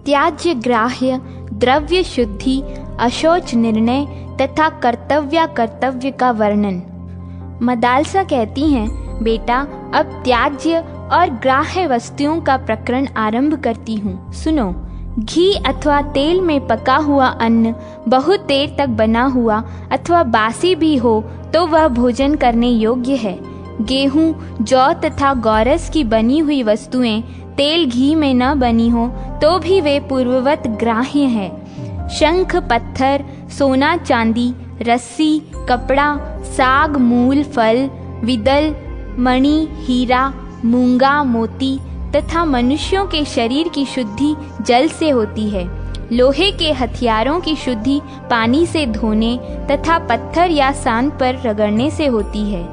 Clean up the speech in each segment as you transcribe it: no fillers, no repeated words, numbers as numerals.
त्याज्य ग्राह्य, द्रव्य शुद्धि, अशौच निर्णय तथा कर्तव्य का वर्णन। मदालसा कहती हैं, बेटा अब त्याज्य और ग्राह्य वस्तुओं का प्रकरण आरंभ करती हूँ, सुनो। घी अथवा तेल में पका हुआ अन्न बहुत देर तक बना हुआ अथवा बासी भी हो तो वह भोजन करने योग्य है। गेहूं, जौ तथा गौरस की बनी हुई वस्तुएं तेल घी में न बनी हो तो भी वे पूर्ववत ग्राह्य है। शंख, पत्थर, सोना चांदी, रस्सी, कपड़ा, साग, मूल, फल, विदल, मणि, हीरा, मूंगा, मोती तथा मनुष्यों के शरीर की शुद्धि जल से होती है। लोहे के हथियारों की शुद्धि पानी से धोने तथा पत्थर या सांड पर रगड़ने से होती है।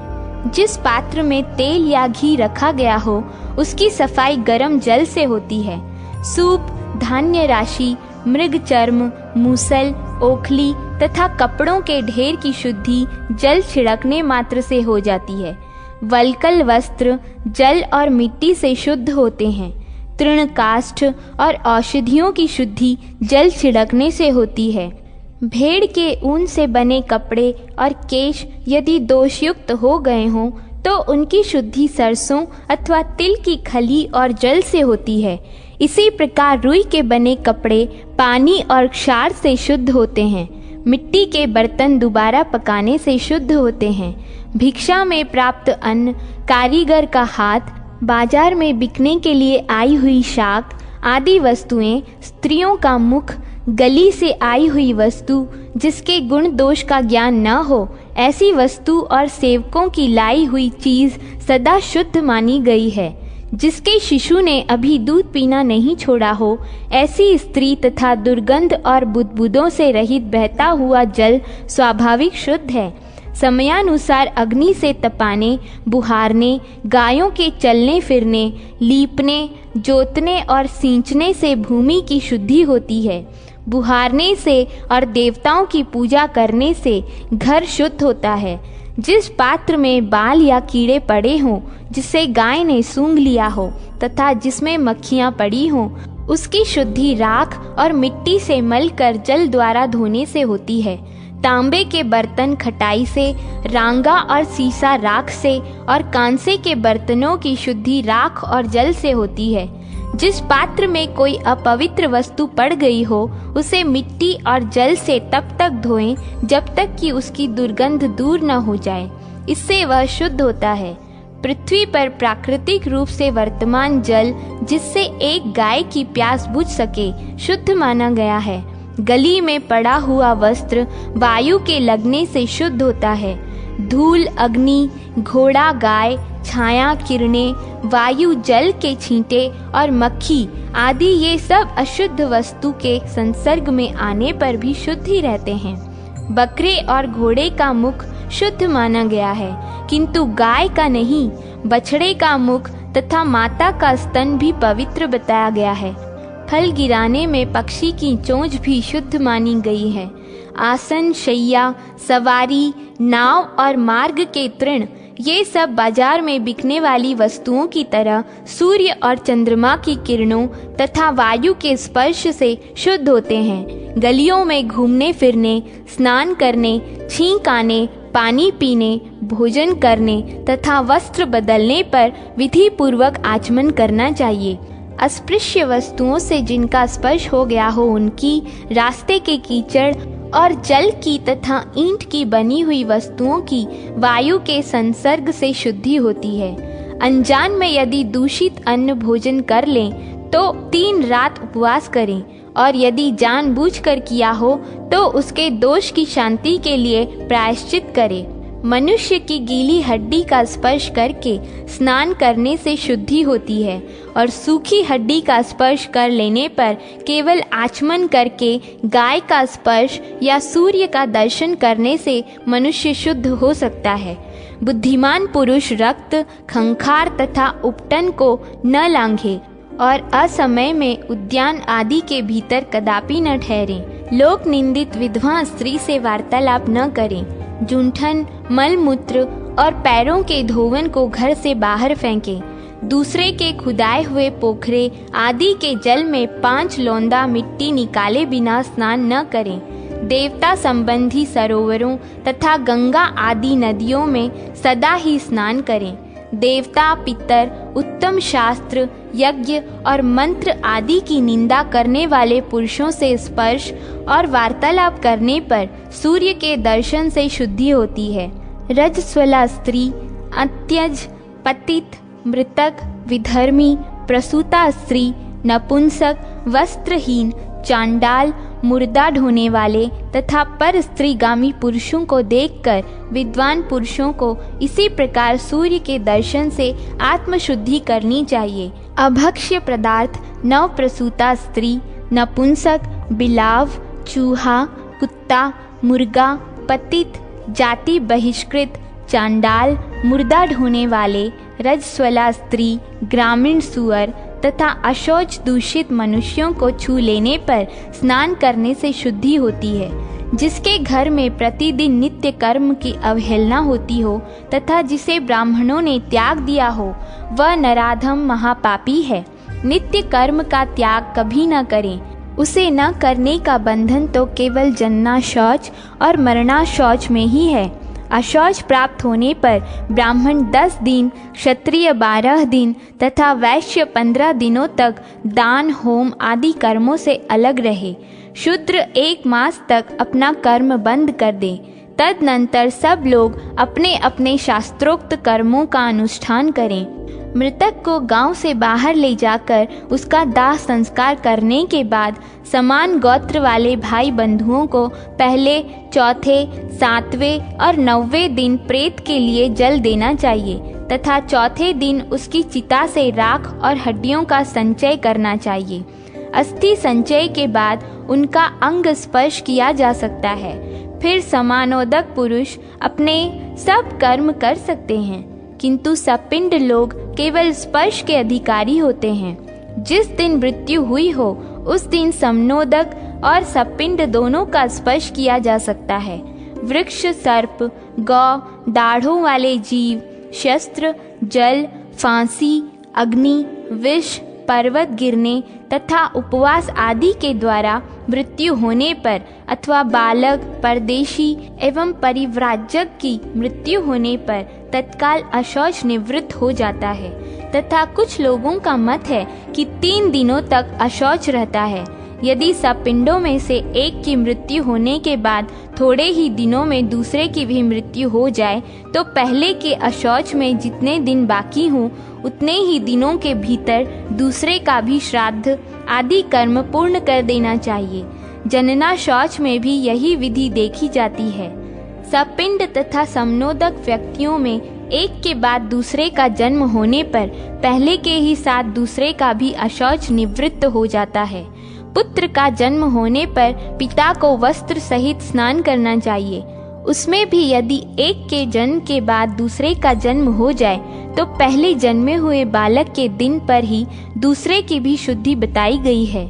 जिस पात्र में तेल या घी रखा गया हो उसकी सफाई गर्म जल से होती है। सूप, धान्य राशि, मृग चर्म, मूसल, ओखली तथा कपड़ों के ढेर की शुद्धि जल छिड़कने मात्र से हो जाती है। वल्कल वस्त्र जल और मिट्टी से शुद्ध होते हैं। तृण, काष्ठ और औषधियों की शुद्धि जल छिड़कने से होती है। भेड़ के ऊन से बने कपड़े और केश यदि दोषयुक्त हो गए हों तो उनकी शुद्धि सरसों अथवा तिल की खली और जल से होती है। इसी प्रकार रुई के बने कपड़े पानी और क्षार से शुद्ध होते हैं। मिट्टी के बर्तन दोबारा पकाने से शुद्ध होते हैं। भिक्षा में प्राप्त अन्न, कारीगर का हाथ, बाजार में बिकने के लिए आई हुई शाक आदि वस्तुएं, स्त्रियों का मुख, गली से आई हुई वस्तु, जिसके गुण दोष का ज्ञान न हो, ऐसी वस्तु और सेवकों की लाई हुई चीज सदा शुद्ध मानी गई है। जिसके शिशु ने अभी दूध पीना नहीं छोड़ा हो, ऐसी स्त्री तथा दुर्गंध और बुदबुदों से रहित बहता हुआ जल स्वाभाविक शुद्ध है। समयानुसार अग्नि से तपाने, बुहारने, गायों के चलने फिरने, लीपने, जोतने और सींचने से भूमि की शुद्धि होती है। बुहारने से और देवताओं की पूजा करने से घर शुद्ध होता है। जिस पात्र में बाल या कीड़े पड़े हों, जिसे गाय ने सूंघ लिया हो तथा जिसमें मक्खियां पड़ी हों, उसकी शुद्धि राख और मिट्टी से मल कर जल द्वारा धोने से होती है। तांबे के बर्तन खटाई से, रांगा और सीसा राख से और कांसे के बर्तनों की शुद्धि राख और जल से होती है। जिस पात्र में कोई अपवित्र वस्तु पड़ गई हो, उसे मिट्टी और जल से तब तक धोएं जब तक कि उसकी दुर्गंध दूर न हो जाए। इससे वह शुद्ध होता है। पृथ्वी पर प्राकृतिक रूप से वर्तमान जल, जिससे एक गाय की प्यास बुझ सके, शुद्ध माना गया है। गली में पड़ा हुआ वस्त्र वायु के लगने से शुद्ध होता है। धूल, अग्नि, घोड़ा, गाय, छाया, किरणें, वायु, जल के छींटे और मक्खी आदि ये सब अशुद्ध वस्तु के संसर्ग में आने पर भी शुद्ध ही रहते हैं। बकरे और घोड़े का मुख शुद्ध माना गया है, किंतु गाय का नहीं। बछड़े का मुख तथा माता का स्तन भी पवित्र बताया गया है। फल गिराने में पक्षी की चोंच भी शुद्ध मानी गई है। आसन, शैया, सवारी, नाव और मार्ग के तृण ये सब बाजार में बिकने वाली वस्तुओं की तरह सूर्य और चंद्रमा की किरणों तथा वायु के स्पर्श से शुद्ध होते हैं। गलियों में घूमने फिरने, स्नान करने, छींक आने, पानी पीने, भोजन करने तथा वस्त्र बदलने पर विधि पूर्वक आचमन करना चाहिए। अस्पृश्य वस्तुओं से जिनका स्पर्श हो गया हो, उनकी, रास्ते के कीचड़ और जल की तथा ईंट की बनी हुई वस्तुओं की वायु के संसर्ग से शुद्धि होती है। अनजान में यदि दूषित अन्न भोजन कर लें तो 3 रात उपवास करें, और यदि जानबूझकर किया हो तो उसके दोष की शांति के लिए प्रायश्चित करें। मनुष्य की गीली हड्डी का स्पर्श करके स्नान करने से शुद्धि होती है, और सूखी हड्डी का स्पर्श कर लेने पर केवल आचमन करके गाय का स्पर्श या सूर्य का दर्शन करने से मनुष्य शुद्ध हो सकता है। बुद्धिमान पुरुष रक्त, खंखार तथा उपटन को न लांघे और असमय में उद्यान आदि के भीतर कदापि न ठहरें। लोक निंदित विधवा स्त्री से वार्तालाप न करें। जूठन, मलमूत्र और पैरों के धोवन को घर से बाहर फेंकें। दूसरे के खुदाए हुए पोखरे आदि के जल में 5 लौंदा मिट्टी निकाले बिना स्नान न करें। देवता संबंधी सरोवरों तथा गंगा आदि नदियों में सदा ही स्नान करें। देवता, पितर, उत्तम शास्त्र, यज्ञ और मंत्र आदि की निंदा करने वाले पुरुषों से स्पर्श और वार्तालाप करने पर सूर्य के दर्शन से शुद्धि होती है। रजस्वला स्त्री, अत्यज, पतित, मृतक, विधर्मी, प्रसूता स्त्री, नपुंसक, वस्त्रहीन, चांडाल, मुर्दा ढोने वाले तथा पर स्त्रीगामी पुरुषों को देखकर विद्वान पुरुषों को इसी प्रकार सूर्य के दर्शन से आत्मशुद्धि करनी चाहिए। अभक्ष्य पदार्थ, नवप्रसूता स्त्री, नपुंसक, बिलाव, चूहा, कुत्ता, मुर्गा, पतित, जाति बहिष्कृत, चांडाल, मुर्दा ढोने वाले, रजस्वला स्त्री, ग्रामीण सुअर तथा अशौच दूषित मनुष्यों को छू लेने पर स्नान करने से शुद्धि होती है। जिसके घर में प्रतिदिन नित्य कर्म की अवहेलना होती हो तथा जिसे ब्राह्मणों ने त्याग दिया हो, वह नराधम महापापी है। नित्य कर्म का त्याग कभी न करें। उसे न करने का बंधन तो केवल जन्ना शौच और मरना शौच में ही है। अशौच प्राप्त होने पर ब्राह्मण 10 दिन, क्षत्रिय 12 दिन तथा वैश्य 15 दिनों तक दान, होम आदि कर्मों से अलग रहे। शूद्र 1 मास तक अपना कर्म बंद कर दे। तदनंतर सब लोग अपने अपने शास्त्रोक्त कर्मों का अनुष्ठान करें। मृतक को गांव से बाहर ले जाकर उसका दाह संस्कार करने के बाद समान गोत्र वाले भाई बंधुओं को पहले, चौथे, 7वें और 9वें दिन प्रेत के लिए जल देना चाहिए तथा चौथे दिन उसकी चिता से राख और हड्डियों का संचय करना चाहिए। अस्थि संचय के बाद उनका अंग स्पर्श किया जा सकता है। फिर समानोदक पुरुष अपने सब कर्म कर सकते हैं, किंतु सपिंड लोग केवल स्पर्श के अधिकारी होते हैं। जिस दिन मृत्यु हुई हो उस दिन समनोदक और सपिंड दोनों का स्पर्श किया जा सकता है। वृक्ष, सर्प, गौ, दाढ़ों वाले जीव, शस्त्र, जल, फांसी, अग्नि, विष, पर्वत गिरने तथा उपवास आदि के द्वारा मृत्यु होने पर अथवा बालक, परदेशी एवं परिव्राजक की मृत्यु होने पर तत्काल अशौच निवृत्त हो जाता है तथा कुछ लोगों का मत है कि 3 दिनों तक अशौच रहता है। यदि सब पिंडों में से एक की मृत्यु होने के बाद थोड़े ही दिनों में दूसरे की भी मृत्यु हो जाए तो पहले के अशौच में जितने दिन बाकी हों उतने ही दिनों के भीतर दूसरे का भी श्राद्ध आदि कर्म पूर्ण कर देना चाहिए। जनना शौच में भी यही विधि देखी जाती है। सपिंड तथा समनोदक व्यक्तियों में एक के बाद दूसरे का जन्म होने पर पहले के ही साथ दूसरे का भी अशौच निवृत्त हो जाता है। पुत्र का जन्म होने पर पिता को वस्त्र सहित स्नान करना चाहिए। उसमें भी यदि एक के जन्म के बाद दूसरे का जन्म हो जाए तो पहले जन्मे हुए बालक के दिन पर ही दूसरे की भी शुद्धि बताई गई है।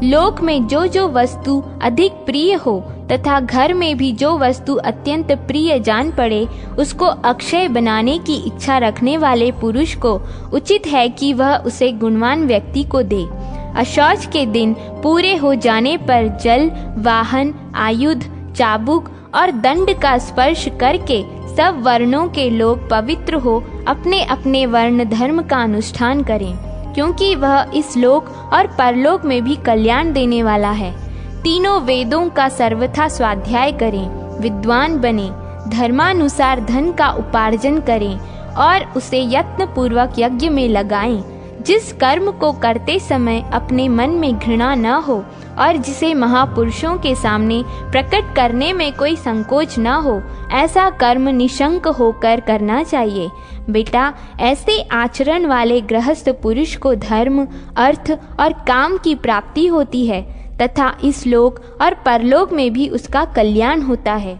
लोक में जो जो वस्तु अधिक प्रिय हो तथा घर में भी जो वस्तु अत्यंत प्रिय जान पड़े उसको अक्षय बनाने की इच्छा रखने वाले पुरुष को उचित है कि वह उसे गुणवान व्यक्ति को दे। अशौच के दिन पूरे हो जाने पर जल, वाहन, आयुध, चाबुक और दंड का स्पर्श करके सब वर्णों के लोग पवित्र हो अपने अपने वर्ण धर्म का अनुष्ठान करें, क्योंकि वह इस लोक और परलोक में भी कल्याण देने वाला है। तीनों वेदों का सर्वथा स्वाध्याय करें, विद्वान बने, धर्मानुसार धन का उपार्जन करें और उसे यत्न पूर्वक यज्ञ में लगाएं। जिस कर्म को करते समय अपने मन में घृणा न हो और जिसे महापुरुषों के सामने प्रकट करने में कोई संकोच न हो, ऐसा कर्म निशंक होकर करना चाहिए। बेटा, ऐसे आचरण वाले गृहस्थ पुरुष को धर्म, अर्थ और काम की प्राप्ति होती है तथा इस लोक और परलोक में भी उसका कल्याण होता है।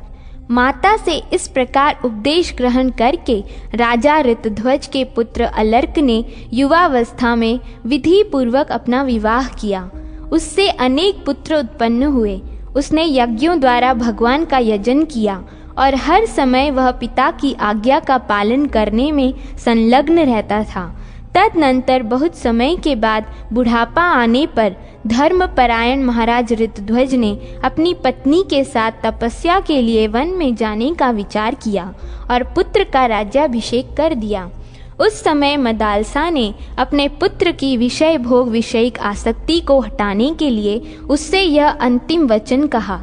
माता से इस प्रकार उपदेश ग्रहण करके राजा ऋतध्वज के पुत्र अलर्क ने युवावस्था में विधि पूर्वक अपना विवाह किया। उससे अनेक पुत्र उत्पन्न हुए। उसने यज्ञों द्वारा भगवान का यजन किया और हर समय वह पिता की आज्ञा का पालन करने में संलग्न रहता था। तदनंतर बहुत समय के बाद बुढ़ापा आने पर धर्मपरायण महाराज ऋतध्वज ने अपनी पत्नी के साथ तपस्या के लिए वन में जाने का विचार किया और पुत्र का राज्याभिषेक कर दिया। उस समय मदालसा ने अपने पुत्र की विषय भोग विषयिक आसक्ति को हटाने के लिए उससे यह अंतिम वचन कहा,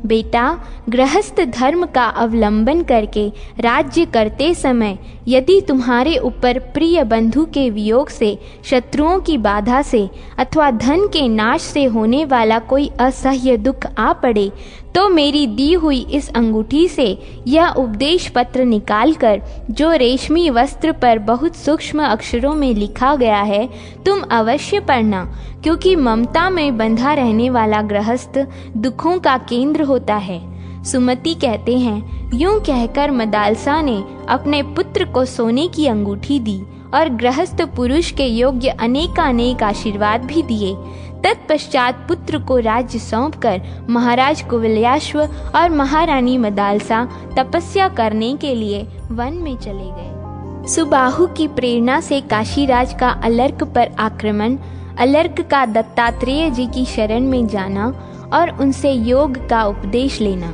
बेटा, गृहस्थ धर्म का अवलंबन करके राज्य करते समय यदि तुम्हारे ऊपर प्रिय बंधु के वियोग से, शत्रुओं की बाधा से अथवा धन के नाश से होने वाला कोई असह्य दुख आ पड़े तो मेरी दी हुई इस अंगूठी से यह उपदेश पत्र निकालकर, जो रेशमी वस्त्र पर बहुत सूक्ष्म अक्षरों में लिखा गया है, तुम अवश्य पढ़ना, क्योंकि ममता में बंधा रहने वाला गृहस्थ दुखों का केंद्र होता है। सुमति कहते हैं, यूं कहकर मदालसा ने अपने पुत्र को सोने की अंगूठी दी और गृहस्थ पुरुष के योग्य अनेकानेक आशीर्वाद भी दिए। तत्पश्चात पुत्र को राज्य सौंपकर महाराज कुवलयाश्व और महारानी मदालसा तपस्या करने के लिए वन में चले गए। सुबाहु की प्रेरणा से काशीराज का अलर्क पर आक्रमण, अलर्क का दत्तात्रेय जी की शरण में जाना और उनसे योग का उपदेश लेना।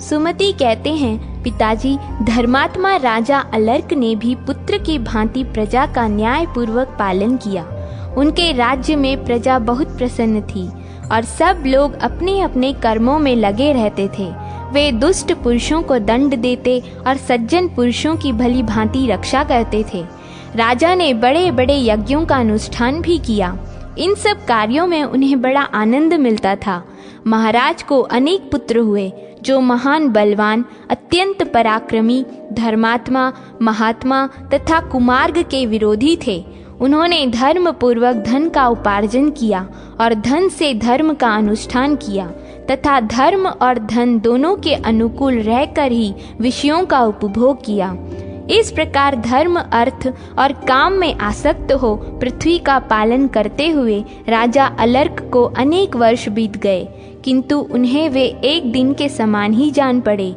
सुमति कहते हैं, पिताजी, धर्मात्मा राजा अलर्क ने भी पुत्र की भांति प्रजा का न्याय पूर्वक पालन किया। उनके राज्य में प्रजा बहुत प्रसन्न थी और सब लोग अपने अपने कर्मों में लगे रहते थे। वे दुष्ट पुरुषों को दंड देते और सज्जन पुरुषों की भली भांति रक्षा करते थे। राजा ने बड़े बड़े यज्ञों का अनुष्ठान भी किया। इन सब कार्यों में उन्हें बड़ा आनंद मिलता था। महाराज को अनेक पुत्र हुए, जो महान बलवान, अत्यंत पराक्रमी, धर्मात्मा, महात्मा तथा कुमार्ग के विरोधी थे। उन्होंने धर्म पूर्वक धन का उपार्जन किया और धन से धर्म का अनुष्ठान किया तथा धर्म और धन दोनों के अनुकूल रहकर ही विषयों का उपभोग किया। इस प्रकार धर्म, अर्थ और काम में आसक्त हो पृथ्वी का पालन करते हुए राजा अलर्क को अनेक वर्ष बीत गए, किंतु उन्हें वे एक दिन के समान ही जान पड़े।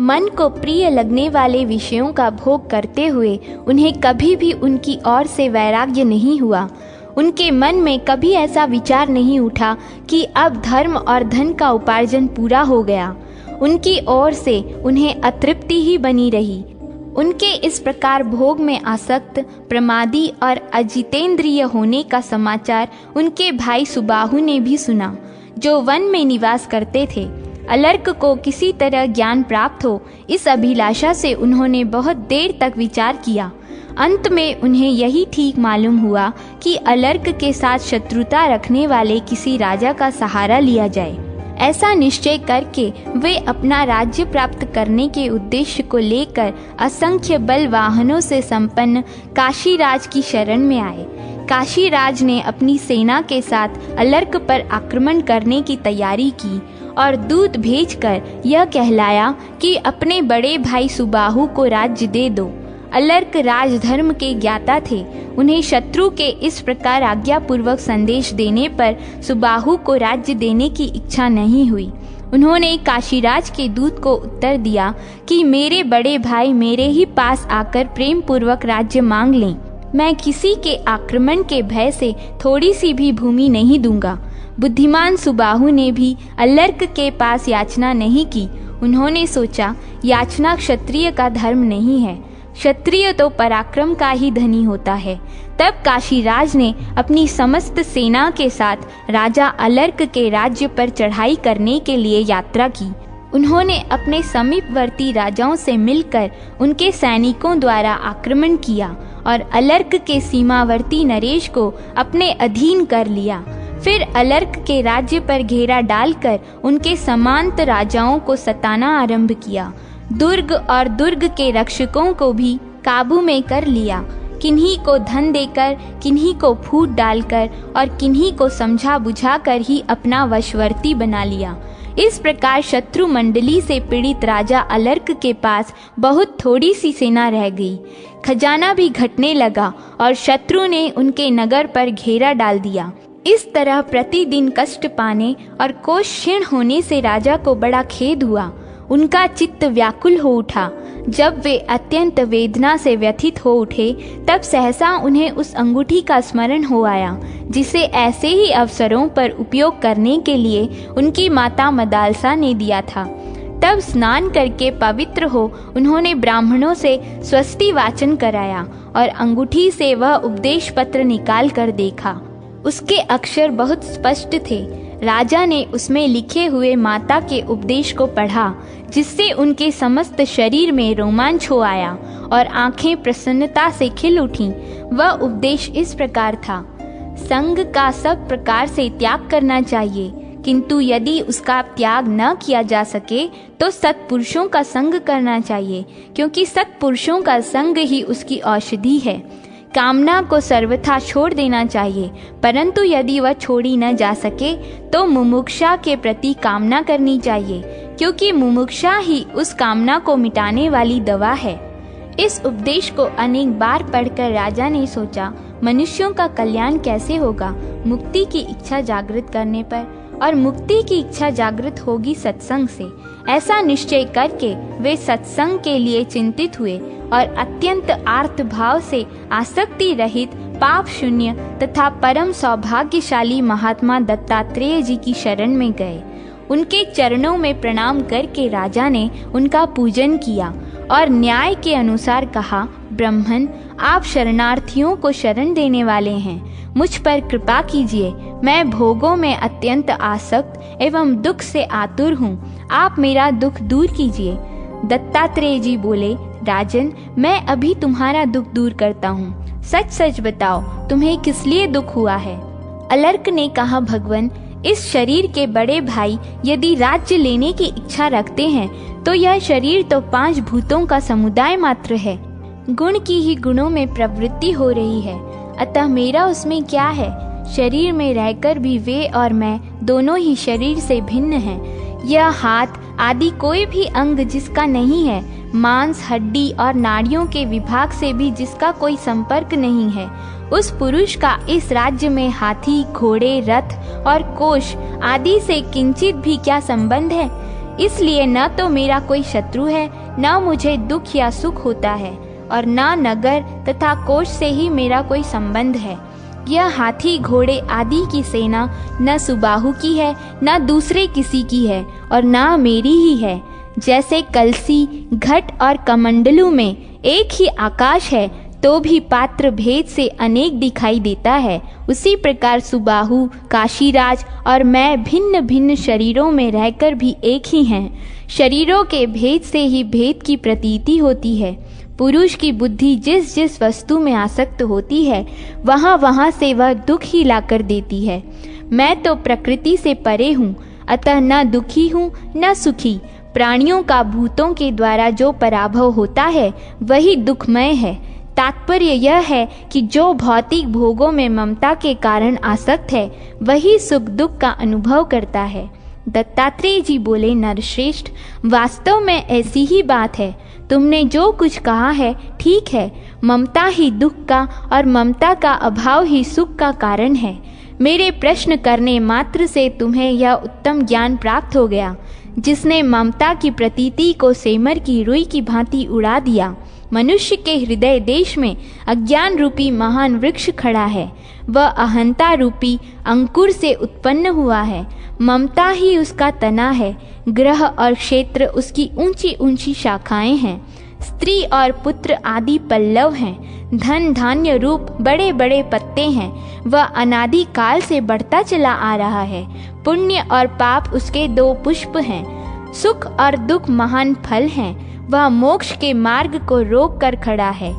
मन को प्रिय लगने वाले विषयों का भोग करते हुए उन्हें कभी भी उनकी ओर से वैराग्य नहीं हुआ। उनके मन में कभी ऐसा विचार नहीं उठा कि अब धर्म और धन का उपार्जन पूरा हो गया। उनकी ओर से उन्हें अतृप्ति ही बनी रही। उनके इस प्रकार भोग में आसक्त, प्रमादी और अजितेंद्रिय होने का समाचार उनके भाई सुबाहु ने भी सुना, जो वन में निवास करते थे। अलर्क को किसी तरह ज्ञान प्राप्त हो, इस अभिलाषा से उन्होंने बहुत देर तक विचार किया। अंत में उन्हें यही ठीक मालूम हुआ कि अलर्क के साथ शत्रुता रखने वाले किसी राजा का सहारा लिया जाए। ऐसा निश्चय करके वे अपना राज्य प्राप्त करने के उद्देश्य को लेकर असंख्य बल वाहनों से संपन्न काशीराज की शरण में आए। काशीराज ने अपनी सेना के साथ अलर्क पर आक्रमण करने की तैयारी की और दूत भेजकर यह कहलाया कि अपने बड़े भाई सुबाहु को राज्य दे दो। अलर्क राजधर्म के ज्ञाता थे। उन्हें शत्रु के इस प्रकार आज्ञापूर्वक संदेश देने पर सुबाहु को राज्य देने की इच्छा नहीं हुई। उन्होंने काशीराज के दूत को उत्तर दिया कि मेरे बड़े भाई मेरे ही पास आकर प्रेम पूर्वक राज्य मांग लें। मैं किसी के आक्रमण के भय से थोड़ी सी भी भूमि नहीं दूंगा। बुद्धिमान सुबाहु ने भी अलर्क के पास याचना नहीं की। उन्होंने सोचा, याचना क्षत्रिय का धर्म नहीं है, क्षत्रिय तो पराक्रम का ही धनी होता है। तब काशीराज ने अपनी समस्त सेना के साथ राजा अलर्क के राज्य पर चढ़ाई करने के लिए यात्रा की। उन्होंने अपने समीपवर्ती राजाओं से मिलकर उनके सैनिकों द्वारा आक्रमण किया और अलर्क के सीमावर्ती नरेश को अपने अधीन कर लिया। फिर अलर्क के राज्य पर घेरा डालकर उनके समांत राजाओं को सताना आरंभ किया। दुर्ग और दुर्ग के रक्षकों को भी काबू में कर लिया। किन्हीं को धन देकर, किन्हीं को फूट डालकर और किन्हीं को समझा बुझाकर ही अपना वशवर्ती बना लिया। इस प्रकार शत्रु मंडली से पीड़ित राजा अलर्क के पास बहुत थोड़ी सी सेना रह गई। खजाना भी घटने लगा और शत्रु ने उनके नगर पर घेरा डाल दिया। इस तरह प्रतिदिन कष्ट पाने और कोष क्षीण होने से राजा को बड़ा खेद हुआ। उनका चित्त व्याकुल हो उठा। जब वे अत्यंत वेदना से व्यथित हो उठे, तब सहसा उन्हें उस अंगूठी का स्मरण हो आया, जिसे ऐसे ही अवसरों पर उपयोग करने के लिए उनकी माता मदालसा ने दिया था। तब स्नान करके पवित्र हो उन्होंने ब्राह्मणों से स्वस्ति वाचन कराया और अंगूठी से वह उपदेश पत्र निकाल कर देखा। उसके अक्षर बहुत स्पष्ट थे। राजा ने उसमें लिखे हुए माता के उपदेश को पढ़ा, जिससे उनके समस्त शरीर में रोमांच हो आया और आंखें प्रसन्नता से खिल उठीं। वह उपदेश इस प्रकार था: संग का सब प्रकार से त्याग करना चाहिए, किंतु यदि उसका त्याग न किया जा सके तो सत्पुरुषों का संग करना चाहिए, क्योंकि सत्पुरुषों का संग ही उसकी औषधि है। कामना को सर्वथा छोड़ देना चाहिए, परंतु यदि वह छोड़ी न जा सके तो मुमुक्षा के प्रति कामना करनी चाहिए, क्योंकि मुमुक्षा ही उस कामना को मिटाने वाली दवा है। इस उपदेश को अनेक बार पढ़कर राजा ने सोचा, मनुष्यों का कल्याण कैसे होगा? मुक्ति की इच्छा जागृत करने पर, और मुक्ति की इच्छा जागृत होगी सत्संग से। ऐसा निश्चय करके वे सत्संग के लिए चिंतित हुए और अत्यंत आर्त भाव से आसक्ति रहित, पाप शून्य तथा परम सौभाग्यशाली महात्मा दत्तात्रेय जी की शरण में गए। उनके चरणों में प्रणाम करके राजा ने उनका पूजन किया और न्याय के अनुसार कहा, ब्राह्मण, आप शरणार्थियों को शरण देने वाले हैं, मुझ पर कृपा कीजिए। मैं भोगों में अत्यंत आसक्त एवं दुख से आतुर हूँ, आप मेरा दुख दूर कीजिए। दत्तात्रेय जी बोले, राजन, मैं अभी तुम्हारा दुख दूर करता हूँ। सच सच बताओ, तुम्हें किस लिए दुख हुआ है? अलर्क ने कहा, भगवान, इस शरीर के बड़े भाई यदि राज्य लेने की इच्छा रखते हैं तो यह शरीर तो 5 भूतों का समुदाय मात्र है। गुण की ही गुणों में प्रवृत्ति हो रही है, अतः मेरा उसमें क्या है? शरीर में रहकर भी वे और मैं दोनों ही शरीर से भिन्न हैं। यह हाथ आदि कोई भी अंग जिसका नहीं है, मांस, हड्डी और नाड़ियों के विभाग से भी जिसका कोई संपर्क नहीं है, उस पुरुष का इस राज्य में हाथी, घोड़े, रथ और कोष आदि से किंचित भी क्या संबंध है? इसलिए न तो मेरा कोई शत्रु है, न मुझे दुख या सुख होता है, और न नगर तथा कोष से ही मेरा कोई संबंध है। यह हाथी, घोड़े आदि की सेना न सुबाहु की है, न दूसरे किसी की है, और न मेरी ही है। जैसे कलसी, घट और कमंडलू में एक ही आकाश है तो भी पात्र भेद से अनेक दिखाई देता है, उसी प्रकार सुबाहु, काशीराज और मैं भिन्न भिन्न शरीरों में रहकर भी एक ही हैं। शरीरों के भेद से ही भेद की प्रतीति होती है। पुरुष की बुद्धि जिस जिस वस्तु में आसक्त होती है, वहाँ वहाँ से वह दुख ही लाकर देती है। मैं तो प्रकृति से परे हूँ, अतः न दुखी हूँ न सुखी। प्राणियों का भूतों के द्वारा जो पराभव होता है वही दुखमय है। तात्पर्य यह है कि जो भौतिक भोगों में ममता के कारण आसक्त है, वही सुख दुख का अनुभव करता है। दत्तात्रेय जी बोले, नरश्रेष्ठ, वास्तव में ऐसी ही बात है। तुमने जो कुछ कहा है ठीक है। ममता ही दुख का और ममता का अभाव ही सुख का कारण है। मेरे प्रश्न करने मात्र से तुम्हें यह उत्तम ज्ञान प्राप्त हो गया, जिसने ममता की प्रतीति को सेमर की रुई की भांति उड़ा दिया। मनुष्य के हृदय देश में अज्ञान रूपी महान वृक्ष खड़ा है। वह अहंता रूपी अंकुर से उत्पन्न हुआ है। ममता ही उसका तना है। ग्रह और क्षेत्र उसकी ऊंची ऊंची शाखाएं हैं। स्त्री और पुत्र आदि पल्लव हैं। धन धान्य रूप बड़े बड़े पत्ते हैं। वह अनादि काल से बढ़ता चला आ रहा है। पुण्य और पाप उसके 2 पुष्प हैं। सुख और दुख महान फल हैं। वह मोक्ष के मार्ग को रोक कर खड़ा है।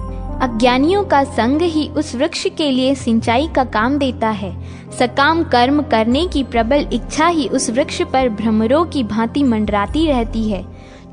अज्ञानियों का संग ही उस वृक्ष के लिए सिंचाई का काम देता है। सकाम कर्म करने की प्रबल इच्छा ही उस वृक्ष पर भ्रमरों की भांति मंडराती रहती है।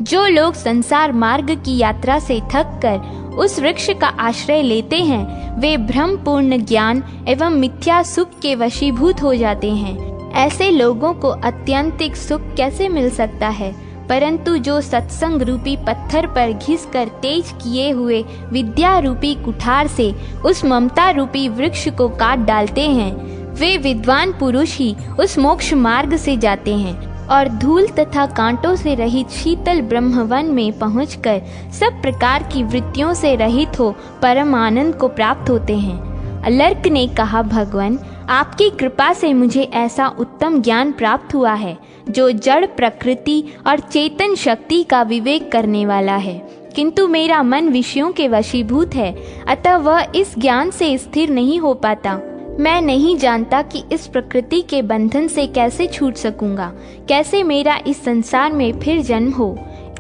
जो लोग संसार मार्ग की यात्रा से थक कर उस वृक्ष का आश्रय लेते हैं, वे भ्रमपूर्ण ज्ञान एवं मिथ्या सुख के वशीभूत हो जाते हैं। ऐसे लोगों को अत्यंतिक सुख कैसे मिल सकता है? परंतु जो सत्संग रूपी पत्थर पर घिसकर तेज किए हुए विद्या रूपी कुठार से उस ममता रूपी वृक्ष को काट डालते हैं, वे विद्वान पुरुष ही उस मोक्ष मार्ग से जाते हैं। और धूल तथा कांटों से रहित शीतल ब्रह्मवन में पहुंचकर सब प्रकार की वृत्तियों से रहित हो परम आनंद को प्राप्त होते हैं। अलर्क ने कहा, भगवान, आपकी कृपा से मुझे ऐसा उत्तम ज्ञान प्राप्त हुआ है जो जड़ प्रकृति और चेतन शक्ति का विवेक करने वाला है, किंतु मेरा मन विषयों के वशीभूत है, अतः वह इस ज्ञान से स्थिर नहीं हो पाता। मैं नहीं जानता कि इस प्रकृति के बंधन से कैसे छूट सकूंगा, कैसे मेरा इस संसार में फिर जन्म हो,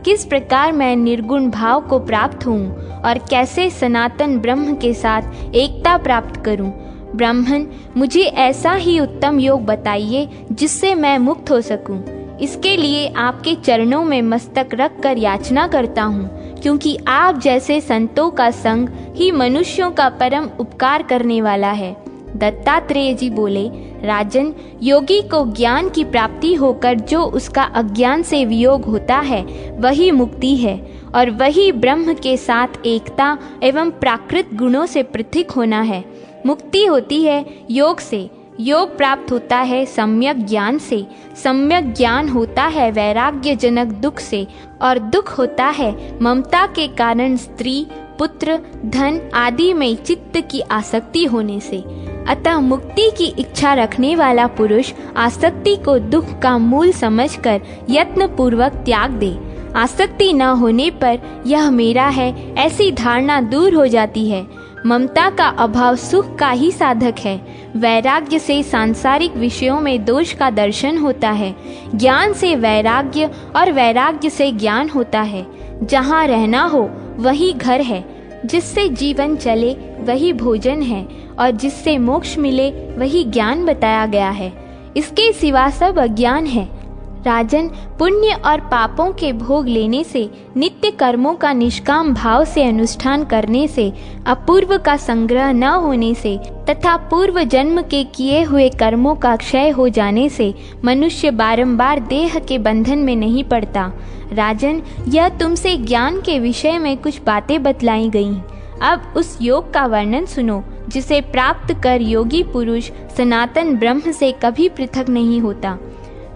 किस प्रकार मैं निर्गुण भाव को प्राप्त हूँ और कैसे सनातन ब्रह्म के साथ एकता प्राप्त करूँ। ब्राह्मण, मुझे ऐसा ही उत्तम योग बताइए जिससे मैं मुक्त हो सकूं। इसके लिए आपके चरणों में मस्तक रख कर याचना करता हूँ, क्योंकि आप जैसे संतों का संग ही मनुष्यों का परम उपकार करने वाला है। दत्तात्रेय जी बोले, राजन, योगी को ज्ञान की प्राप्ति होकर जो उसका अज्ञान से वियोग होता है वही मुक्ति है, और वही ब्रह्म के साथ एकता एवं प्राकृत गुणों से पृथक होना है। मुक्ति होती है योग से, योग प्राप्त होता है सम्यक ज्ञान से, सम्यक ज्ञान होता है वैराग्यजनक दुख से, और दुख होता है ममता के कारण स्त्री, पुत्र, धन आदि में चित्त की आसक्ति होने से। अतः मुक्ति की इच्छा रखने वाला पुरुष आसक्ति को दुख का मूल समझकर यत्न पूर्वक त्याग दे। आसक्ति न होने पर यह मेरा है ऐसी धारणा दूर हो जाती है। ममता का अभाव सुख का ही साधक है। वैराग्य से सांसारिक विषयों में दोष का दर्शन होता है। ज्ञान से वैराग्य और वैराग्य से ज्ञान होता है। जहाँ रहना हो वही घर है, जिससे जीवन चले वही भोजन है, और जिससे मोक्ष मिले वही ज्ञान बताया गया है। इसके सिवा सब अज्ञान है। राजन, पुण्य और पापों के भोग लेने से, नित्य कर्मों का निष्काम भाव से अनुष्ठान करने से, अपूर्व का संग्रह न होने से तथा पूर्व जन्म के किए हुए कर्मों का क्षय हो जाने से मनुष्य बारंबार देह के बंधन में नहीं पड़ता। राजन, यह तुमसे ज्ञान के विषय में कुछ बातें बतलाई गईं। अब उस योग का वर्णन सुनो जिसे प्राप्त कर योगी पुरुष सनातन ब्रह्म से कभी पृथक नहीं होता।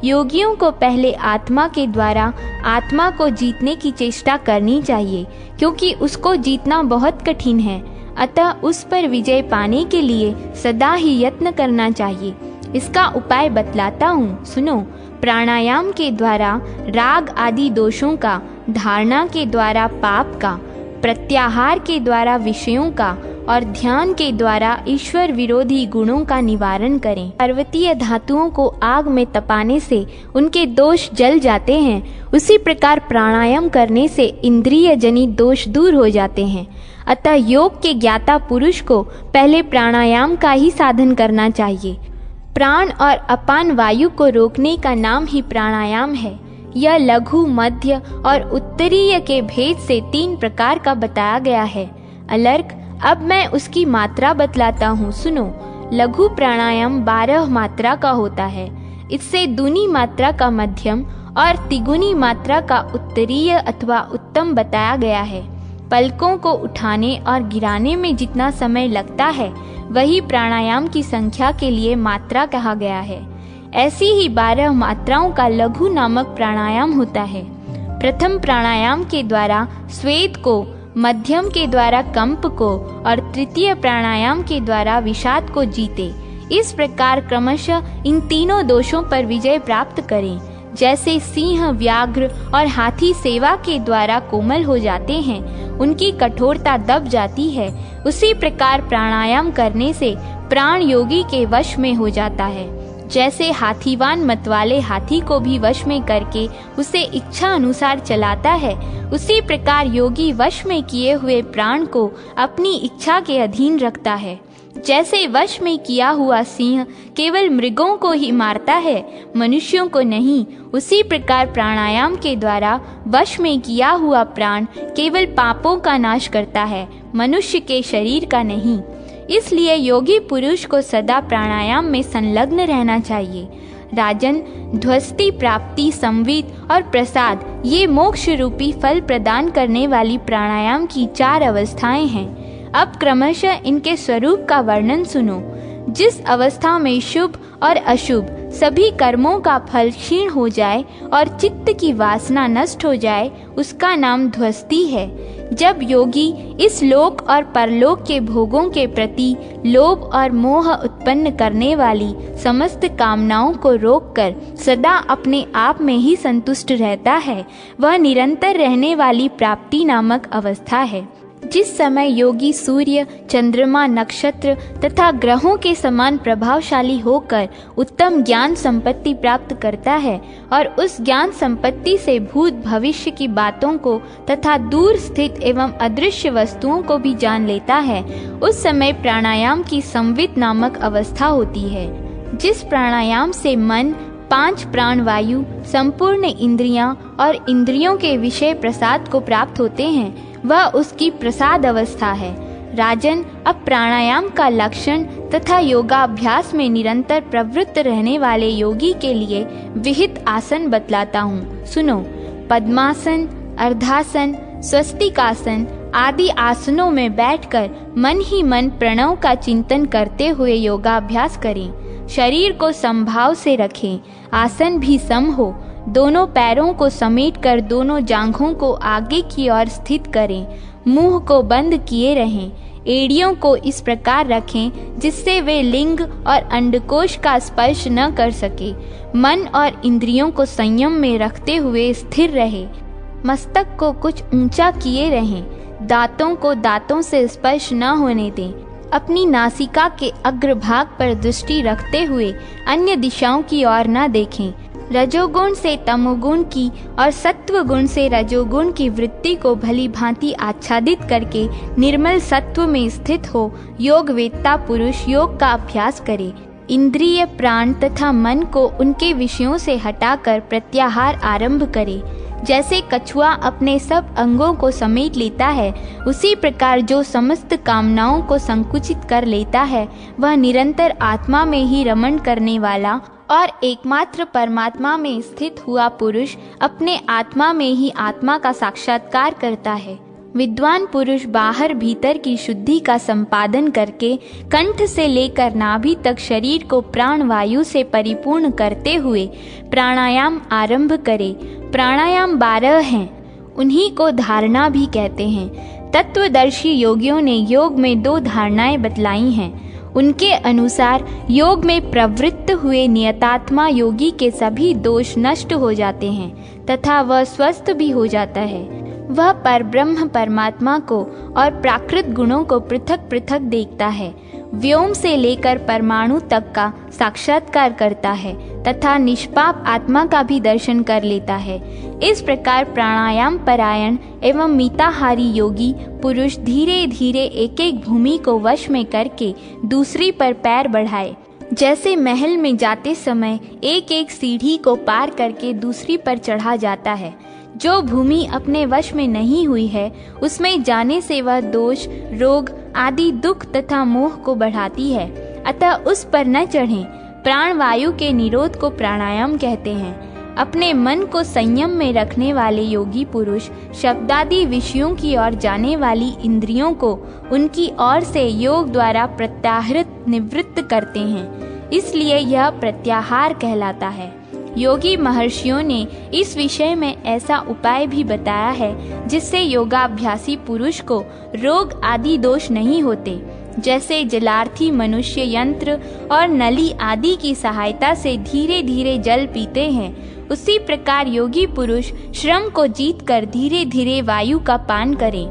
योगियों को पहले आत्मा के द्वारा आत्मा को जीतने की चेष्टा करनी चाहिए, क्योंकि उसको जीतना बहुत कठिन है। अतः उस पर विजय पाने के लिए सदा ही यत्न करना चाहिए। इसका उपाय बतलाता हूँ, सुनो। प्राणायाम के द्वारा राग आदि दोषों का, धारणा के द्वारा पाप का, प्रत्याहार के द्वारा विषयों का और ध्यान के द्वारा ईश्वर विरोधी गुणों का निवारण करें। पर्वतीय धातुओं को आग में तपाने से उनके दोष जल जाते हैं, उसी प्रकार प्राणायाम करने से इंद्रिय जनित दोष दूर हो जाते हैं। अतः योग के ज्ञाता पुरुष को पहले प्राणायाम का ही साधन करना चाहिए। प्राण और अपान वायु को रोकने का नाम ही प्राणायाम है। यह लघु, मध्य और उत्तरीय के भेद से 3 प्रकार का बताया गया है। अलर्क, अब मैं उसकी मात्रा बतलाता हूँ, सुनो। लघु प्राणायाम 12 मात्रा का होता है। इससे दूनी मात्रा का मध्यम और तिगुनी मात्रा का उत्तरीय अथवा उत्तम बताया गया है। पलकों को उठाने और गिराने में जितना समय लगता है वही प्राणायाम की संख्या के लिए मात्रा कहा गया है। ऐसी ही 12 मात्राओं का लघु नामक प्राणायाम होता है। प्रथम प्राणायाम के द्वारा स्वेद को, मध्यम के द्वारा कंप को और तृतीय प्राणायाम के द्वारा विषाद को जीते। इस प्रकार क्रमशः इन तीनों दोषों पर विजय प्राप्त करें। जैसे सिंह, व्याघ्र और हाथी सेवा के द्वारा कोमल हो जाते हैं, उनकी कठोरता दब जाती है, उसी प्रकार प्राणायाम करने से प्राण योगी के वश में हो जाता है। जैसे हाथीवान मतवाले हाथी को भी वश में करके उसे इच्छा अनुसार चलाता है, उसी प्रकार योगी वश में किए हुए प्राण को अपनी इच्छा के अधीन रखता है। जैसे वश में किया हुआ सिंह केवल मृगों को ही मारता है, मनुष्यों को नहीं, उसी प्रकार प्राणायाम के द्वारा वश में किया हुआ प्राण केवल पापों का नाश करता है, मनुष्य के शरीर का नहीं। इसलिए योगी पुरुष को सदा प्राणायाम में संलग्न रहना चाहिए। राजन, ध्वस्ति, प्राप्ति, संवित और प्रसाद ये मोक्ष रूपी फल प्रदान करने वाली प्राणायाम की 4 अवस्थाएं हैं। अब क्रमशः इनके स्वरूप का वर्णन सुनो। जिस अवस्था में शुभ और अशुभ, सभी कर्मों का फल क्षीण हो जाए और चित्त की वासना नष्ट हो जाए, उसका नाम ध्वस्ती है। जब योगी इस लोक और परलोक के भोगों के प्रति लोभ और मोह उत्पन्न करने वाली समस्त कामनाओं को रोककर सदा अपने आप में ही संतुष्ट रहता है, वह निरंतर रहने वाली प्राप्ति नामक अवस्था है। जिस समय योगी सूर्य, चंद्रमा, नक्षत्र तथा ग्रहों के समान प्रभावशाली होकर उत्तम ज्ञान संपत्ति प्राप्त करता है और उस ज्ञान संपत्ति से भूत भविष्य की बातों को तथा दूर स्थित एवं अदृश्य वस्तुओं को भी जान लेता है, उस समय प्राणायाम की संवित नामक अवस्था होती है। जिस प्राणायाम से मन, 5 प्राण वायु, संपूर्ण इंद्रियां और इंद्रियों के विषय प्रसाद को प्राप्त होते हैं, वह उसकी प्रसाद अवस्था है। राजन, अब प्राणायाम का लक्षण तथा योगाभ्यास में निरंतर प्रवृत्त रहने वाले योगी के लिए विहित आसन बतलाता हूँ, सुनो। पद्मासन, अर्धासन, स्वस्तिकासन आदि आसनों में बैठकर मन ही मन प्रणव का चिंतन करते हुए योगाभ्यास करें। शरीर को समभाव से रखें, आसन भी सम हो। दोनों पैरों को समेटकर दोनों जांघों को आगे की ओर स्थित करें। मुंह को बंद किए रहें। एड़ियों को इस प्रकार रखें जिससे वे लिंग और अंडकोश का स्पर्श न कर सके। मन और इंद्रियों को संयम में रखते हुए स्थिर रहे। मस्तक को कुछ ऊंचा किए रहें। दांतों को दांतों से स्पर्श न होने दें। अपनी नासिका के अग्रभाग पर दृष्टि रखते हुए अन्य दिशाओं की ओर न देखें। रजोगुण से तमोगुण की और सत्व गुण से रजोगुण की वृत्ति को भली भांति आच्छादित करके निर्मल सत्व में स्थित हो योग वेत्ता पुरुष योग का अभ्यास करे। इंद्रिय, प्राण तथा मन को उनके विषयों से हटाकर प्रत्याहार आरंभ करे। जैसे कछुआ अपने सब अंगों को समेट लेता है, उसी प्रकार जो समस्त कामनाओं को संकुचित कर लेता है, वह निरंतर आत्मा में ही रमण करने वाला और एकमात्र परमात्मा में स्थित हुआ पुरुष अपने आत्मा में ही आत्मा का साक्षात्कार करता है। विद्वान पुरुष बाहर भीतर की शुद्धि का संपादन करके कंठ से लेकर नाभि तक शरीर को प्राण वायु से परिपूर्ण करते हुए प्राणायाम आरंभ करे। प्राणायाम 12 हैं, उन्हीं को धारणा भी कहते हैं। तत्वदर्शी योगियों ने योग में 2 धारणाएं बतलाई हैं। उनके अनुसार योग में प्रवृत्त हुए नियतात्मा योगी के सभी दोष नष्ट हो जाते हैं तथा वह स्वस्थ भी हो जाता है। वह परब्रह्म परमात्मा को और प्राकृत गुणों को पृथक पृथक देखता है, व्योम से लेकर परमाणु तक का साक्षात्कार करता है तथा निष्पाप आत्मा का भी दर्शन कर लेता है। इस प्रकार प्राणायाम परायण एवं मिताहारी योगी पुरुष धीरे धीरे एक एक भूमि को वश में करके दूसरी पर पैर बढ़ाए। जैसे महल में जाते समय एक एक सीढ़ी को पार करके दूसरी पर चढ़ा जाता है। जो भूमि अपने वश में नहीं हुई है, उसमें जाने से वह दोष, रोग आदि दुख तथा मोह को बढ़ाती है, अतः उस पर न चढ़ें। प्राण वायु के निरोध को प्राणायाम कहते हैं। अपने मन को संयम में रखने वाले योगी पुरुष शब्दादि विषयों की ओर जाने वाली इंद्रियों को उनकी ओर से योग द्वारा प्रत्याहृत निवृत्त करते हैं, इसलिए यह प्रत्याहार कहलाता है। योगी महर्षियों ने इस विषय में ऐसा उपाय भी बताया है जिससे योगाभ्यासी पुरुष को रोग आदि दोष नहीं होते। जैसे जलार्थी मनुष्य यंत्र और नली आदि की सहायता से धीरे धीरे जल पीते हैं, उसी प्रकार योगी पुरुष श्रम को जीतकर धीरे धीरे वायु का पान करें।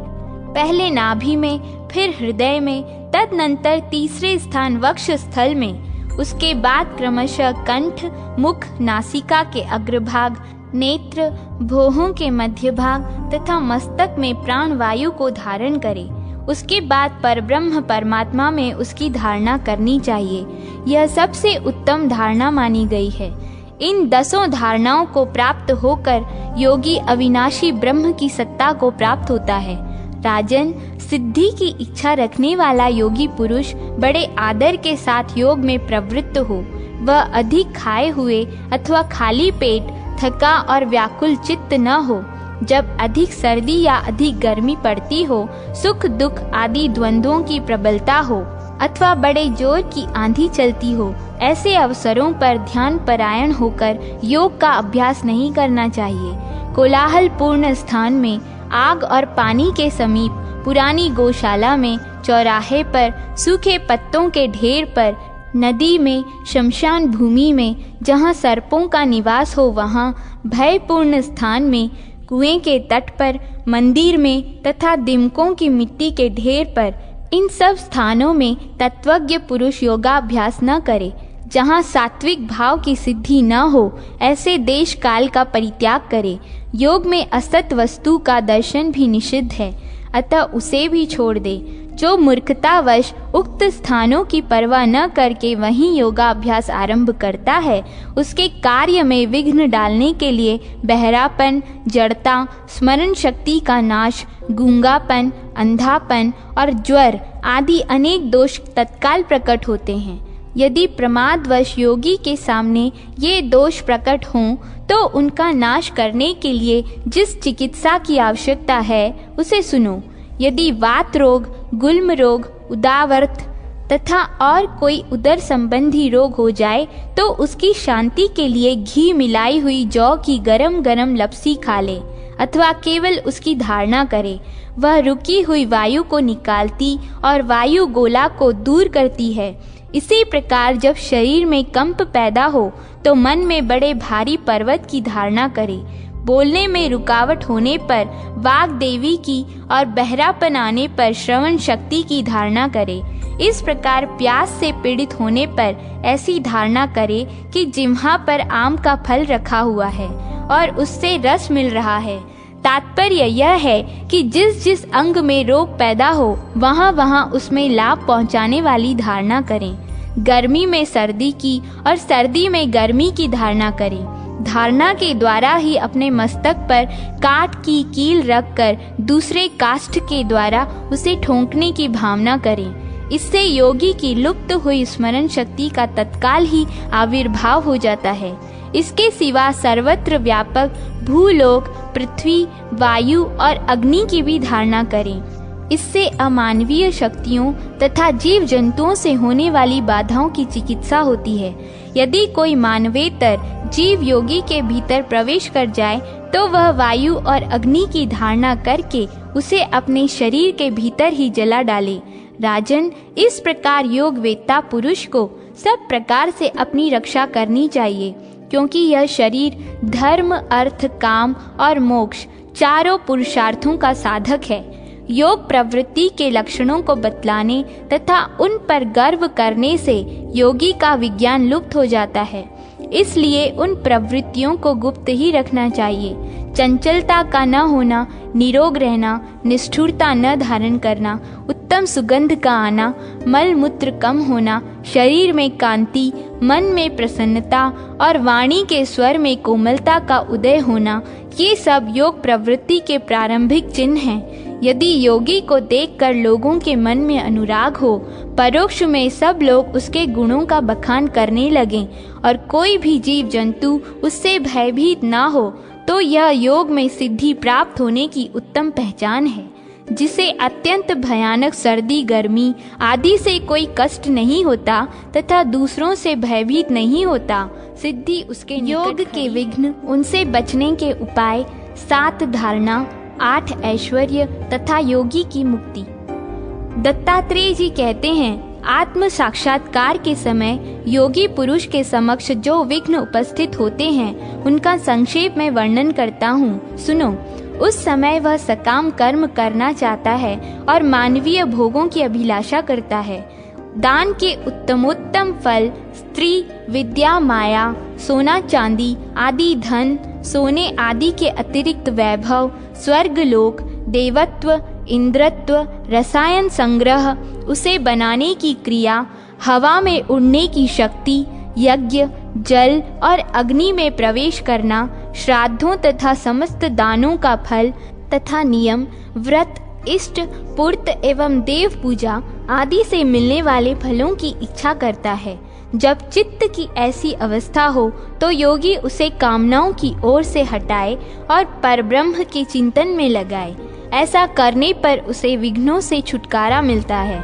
पहले नाभि में, फिर हृदय में, तदनंतर तीसरे स्थान वक्ष स्थल में, उसके बाद क्रमशः कंठ, मुख, नासिका के अग्रभाग, नेत्र, भौहों के मध्य भाग तथा मस्तक में प्राण वायु को धारण करें। उसके बाद परब्रह्म परमात्मा में उसकी धारणा करनी चाहिए। यह सबसे उत्तम धारणा मानी गई है। इन 10 धारणाओं को प्राप्त होकर योगी अविनाशी ब्रह्म की सत्ता को प्राप्त होता है। राजन, सिद्धि की इच्छा रखने वाला योगी पुरुष बड़े आदर के साथ योग में प्रवृत्त हो। वह अधिक खाए हुए अथवा खाली पेट, थका और व्याकुल चित्त न हो। जब अधिक सर्दी या अधिक गर्मी पड़ती हो, सुख दुख आदि द्वंद्वों की प्रबलता हो, अथवा बड़े जोर की आंधी चलती हो, ऐसे अवसरों पर ध्यान परायण होकर योग का अभ्यास नहीं करना चाहिए। कोलाहल पूर्ण स्थान में, आग और पानी के समीप, पुरानी गौशाला में, चौराहे पर, सूखे पत्तों के ढेर पर, नदी में, शमशान भूमि में, जहाँ सर्पों का निवास हो वहाँ, भयपूर्ण स्थान में, कुएं के तट पर, मंदिर में तथा दिमकों की मिट्टी के ढेर पर, इन सब स्थानों में तत्वज्ञ पुरुष योगाभ्यास न करे। जहाँ सात्विक भाव की सिद्धि न हो, ऐसे देश काल का परित्याग करे। योग में असत वस्तु का दर्शन भी निषिद्ध है, अतः उसे भी छोड़ दे। जो मूर्खतावश उक्त स्थानों की परवाह न करके वहीं योगाभ्यास आरंभ करता है, उसके कार्य में विघ्न डालने के लिए बहरापन, जड़ता, स्मरण शक्ति का नाश, गूंगापन, अंधापन और ज्वर आदि अनेक दोष तत्काल प्रकट होते हैं। यदि प्रमादवश योगी के सामने ये दोष प्रकट हों तो उनका नाश करने के लिए जिस चिकित्सा की आवश्यकता है उसे सुनो। यदि वात रोग, गुल्म रोग, उदावर्त तथा और कोई उदर संबंधी रोग हो जाए तो उसकी शांति के लिए घी मिलाई हुई जौ की गरम गरम लपसी खा ले अथवा केवल उसकी धारणा करे। वह रुकी हुई वायु को निकालती और वायु गोला को दूर करती है। इसी प्रकार जब शरीर में कंप पैदा हो तो मन में बड़े भारी पर्वत की धारणा करे। बोलने में रुकावट होने पर वाग देवी की और बहरापन आने पर श्रवण शक्ति की धारणा करे। इस प्रकार प्यास से पीड़ित होने पर ऐसी धारणा करे कि जिह्वा पर आम का फल रखा हुआ है और उससे रस मिल रहा है। तात्पर्य यह है कि जिस जिस अंग में रोग पैदा हो वहाँ वहाँ उसमें लाभ पहुँचाने वाली धारणा करें। गर्मी में सर्दी की और सर्दी में गर्मी की धारणा करें। धारणा के द्वारा ही अपने मस्तक पर काठ की कील रखकर दूसरे काष्ठ के द्वारा उसे ठोंकने की भावना करें। इससे योगी की लुप्त हुई स्मरण शक्ति का तत्काल ही आविर्भाव हो जाता है। इसके सिवा सर्वत्र व्यापक भूलोक, पृथ्वी, वायु और अग्नि की भी धारणा करें। इससे अमानवीय शक्तियों तथा जीव जंतुओं से होने वाली बाधाओं की चिकित्सा होती है। यदि कोई मानवेतर जीव योगी के भीतर प्रवेश कर जाए तो वह वायु और अग्नि की धारणा करके उसे अपने शरीर के भीतर ही जला डाले। राजन, इस प्रकार योग वेत्ता पुरुष को सब प्रकार से अपनी रक्षा करनी चाहिए, क्योंकि यह शरीर धर्म, अर्थ, काम और मोक्ष चारों पुरुषार्थों का साधक है। योग प्रवृत्ति के लक्षणों को बतलाने तथा उन पर गर्व करने से योगी का विज्ञान लुप्त हो जाता है। इसलिए उन प्रवृत्तियों को गुप्त ही रखना चाहिए। चंचलता का न होना, निरोग रहना, निष्ठुरता न धारण करना, उत्तम सुगंध का आना, मल मूत्र कम होना, शरीर में कांति, मन में प्रसन्नता और वाणी के स्वर में कोमलता का उदय होना, ये सब योग प्रवृत्ति के प्रारंभिक चिन्ह हैं। यदि योगी को देखकर लोगों के मन में अनुराग हो, परोक्ष में सब लोग उसके गुणों का बखान करने लगें और कोई भी जीव जंतु उससे भयभीत ना हो, तो यह योग में सिद्धि प्राप्त होने की उत्तम पहचान है। जिसे अत्यंत भयानक सर्दी, गर्मी आदि से कोई कष्ट नहीं होता तथा दूसरों से भयभीत नहीं होता, सिद्धि उसके योग के विघ्न, उनसे बचने के उपाय, 7 धारणा, 8 ऐश्वर्य तथा योगी की मुक्ति। दत्तात्रेय जी कहते हैं, आत्म साक्षात्कार के समय योगी पुरुष के समक्ष जो विघ्न उपस्थित होते हैं उनका संक्षेप में वर्णन करता हूँ, सुनो। उस समय वह सकाम कर्म करना चाहता है और मानवीय भोगों की अभिलाषा करता है। दान के उत्तमोत्तम फल, स्त्री, विद्या, माया, सोना चांदी आदि धन, सोने आदि के अतिरिक्त वैभव, स्वर्गलोक, देवत्व, इंद्रत्व, रसायन संग्रह, उसे बनाने की क्रिया, हवा में उड़ने की शक्ति, यज्ञ, जल और अग्नि में प्रवेश करना, श्राद्धों तथा समस्त दानों का फल तथा नियम, व्रत, इष्ट पूर्त एवं देव पूजा आदि से मिलने वाले फलों की इच्छा करता है। जब चित्त की ऐसी अवस्था हो तो योगी उसे कामनाओं की ओर से हटाए और परब्रह्म के चिंतन में लगाए। ऐसा करने पर उसे विघ्नों से छुटकारा मिलता है।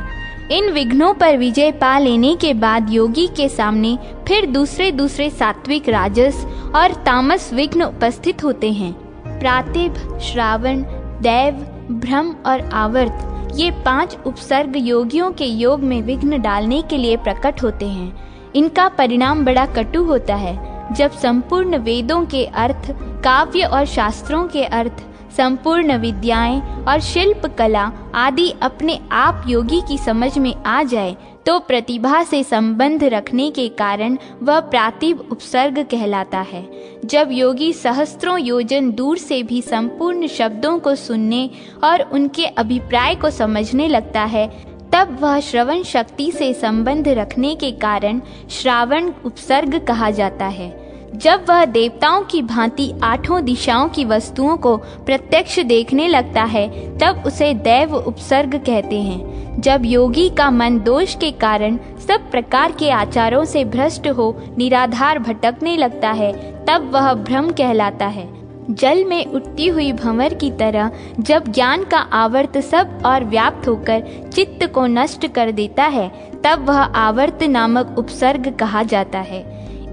इन विघ्नों पर विजय पा लेने के बाद योगी के सामने फिर दूसरे सात्विक, राजस और तामस विघ्न उपस्थित होते हैं। प्रातिभ, श्रावण, दैव, ब्रह्म और आवर्त, ये 5 उपसर्ग योगियों के योग में विघ्न डालने के लिए प्रकट होते हैं। इनका परिणाम बड़ा कटु होता है। जब संपूर्ण वेदों के अर्थ, काव्य और शास्त्रों के अर्थ, संपूर्ण विद्याएं और शिल्प कला आदि अपने आप योगी की समझ में आ जाए तो प्रतिभा से संबंध रखने के कारण वह प्रातिभ उपसर्ग कहलाता है। जब योगी सहस्त्रों योजन दूर से भी संपूर्ण शब्दों को सुनने और उनके अभिप्राय को समझने लगता है, तब वह श्रवण शक्ति से संबंध रखने के कारण श्रावण उपसर्ग कहा जाता है। जब वह देवताओं की भांति 8 दिशाओं की वस्तुओं को प्रत्यक्ष देखने लगता है, तब उसे दैव उपसर्ग कहते हैं। जब योगी का मन दोष के कारण सब प्रकार के आचारों से भ्रष्ट हो निराधार भटकने लगता है, तब वह भ्रम कहलाता है। जल में उठती हुई भंवर की तरह जब ज्ञान का आवर्त सब और व्याप्त होकर चित्त को नष्ट कर देता है, तब वह आवर्त नामक उपसर्ग कहा जाता है।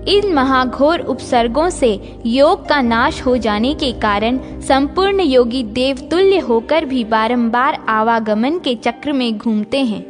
इन महाघोर उपसर्गों से योग का नाश हो जाने के कारण संपूर्ण योगी देवतुल्य होकर भी बारंबार आवागमन के चक्र में घूमते हैं।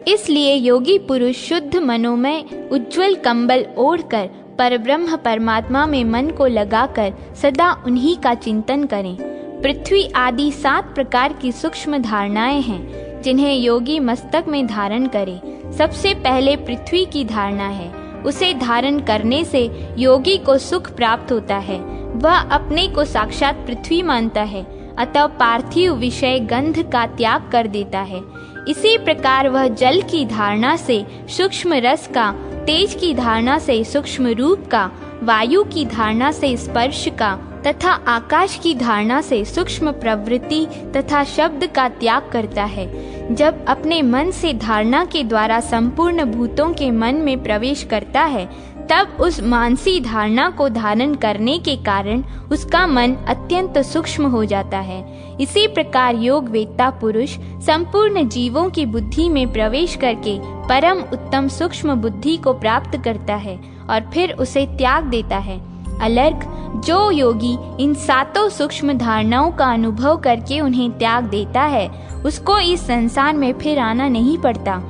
इसलिए योगी पुरुष शुद्ध मनोमय उज्ज्वल कंबल ओढ़कर परब्रह्म परमात्मा में मन को लगाकर सदा उन्हीं का चिंतन करें। पृथ्वी आदि 7 प्रकार की सूक्ष्म धारणाएं हैं जिन्हें योगी मस्तक में धारण करे। सबसे पहले पृथ्वी की धारणा है। उसे धारण करने से योगी को सुख प्राप्त होता है। वह अपने को साक्षात पृथ्वी मानता है, अतः पार्थिव विषय गंध का त्याग कर देता है। इसी प्रकार वह जल की धारणा से सूक्ष्म रस का, तेज की धारणा से सूक्ष्म रूप का, वायु की धारणा से स्पर्श का तथा आकाश की धारणा से सूक्ष्म प्रवृत्ति तथा शब्द का त्याग करता है। जब अपने मन से धारणा के द्वारा संपूर्ण भूतों के मन में प्रवेश करता है, तब उस मानसी धारणा को धारण करने के कारण उसका मन अत्यंत सूक्ष्म हो जाता है। इसी प्रकार योग वेत्ता पुरुष संपूर्ण जीवों की बुद्धि में प्रवेश करके परम उत्तम सूक्ष्म बुद्धि को प्राप्त करता है और फिर उसे त्याग देता है। अलर्क, जो योगी इन 7 सूक्ष्म धारणाओं का अनुभव करके उन्हें त्याग देता है, उसको इस संसार में फिर आना नहीं पड़ता।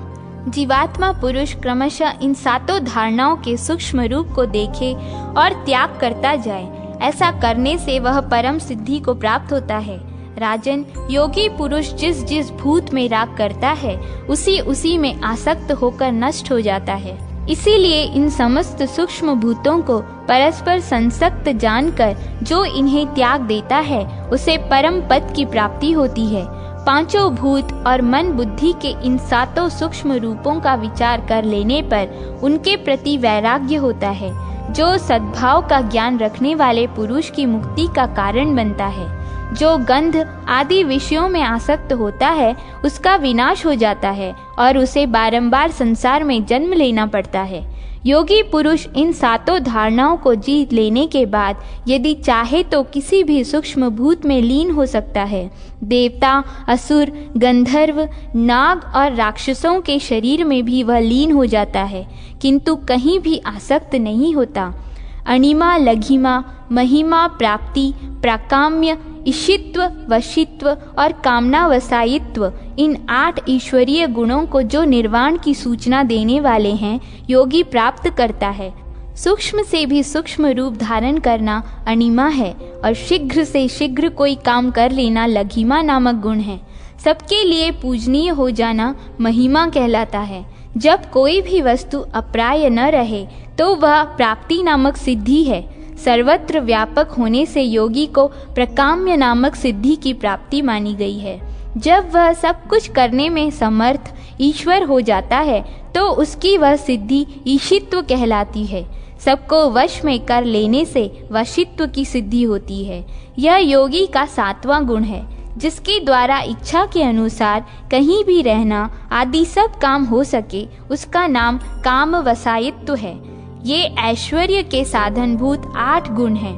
जीवात्मा पुरुष क्रमशः इन 7 धारणाओं के सूक्ष्म रूप को देखे और त्याग करता जाए। ऐसा करने से वह परम सिद्धि को प्राप्त होता है। राजन, योगी पुरुष जिस जिस भूत में राग करता है, उसी में आसक्त होकर नष्ट हो जाता है। इसीलिए इन समस्त सूक्ष्म भूतों को परस्पर संसक्त जानकर जो इन्हें त्याग देता है, उसे परम पद की प्राप्ति होती है। 5 भूत और मन बुद्धि के इन 7 सूक्ष्म रूपों का विचार कर लेने पर उनके प्रति वैराग्य होता है, जो सद्भाव का ज्ञान रखने वाले पुरुष की मुक्ति का कारण बनता है। जो गंध आदि विषयों में आसक्त होता है, उसका विनाश हो जाता है और उसे बारंबार संसार में जन्म लेना पड़ता है। योगी पुरुष इन 7 धारणाओं को जीत लेने के बाद यदि चाहे तो किसी भी सूक्ष्म भूत में लीन हो सकता है। देवता, असुर, गंधर्व, नाग और राक्षसों के शरीर में भी वह लीन हो जाता है, किंतु कहीं भी आसक्त नहीं होता। अणिमा, लघिमा, महिमा, प्राप्ति, प्राकाम्य, ईशित्व, वशित्व और कामना वसायित्व, इन 8 ईश्वरीय गुणों को जो निर्वाण की सूचना देने वाले हैं, योगी प्राप्त करता है। सूक्ष्म से भी सूक्ष्म रूप धारण करना अणिमा है और शीघ्र से शीघ्र कोई काम कर लेना लघिमा नामक गुण है। सबके लिए पूजनीय हो जाना महिमा कहलाता है। जब कोई भी वस्तु अप्राय न रहे तो वह प्राप्ति नामक सिद्धि है। सर्वत्र व्यापक होने से योगी को प्रकाम्य नामक सिद्धि की प्राप्ति मानी गई है। जब वह सब कुछ करने में समर्थ ईश्वर हो जाता है तो उसकी वह सिद्धि ईशित्व कहलाती है। सबको वश में कर लेने से वशित्व की सिद्धि होती है। यह योगी का 7वां गुण है, जिसके द्वारा इच्छा के अनुसार कहीं भी रहना आदि सब काम हो सके, उसका नाम काम वसायित्व है। ये ऐश्वर्य के साधनभूत 8 गुण हैं।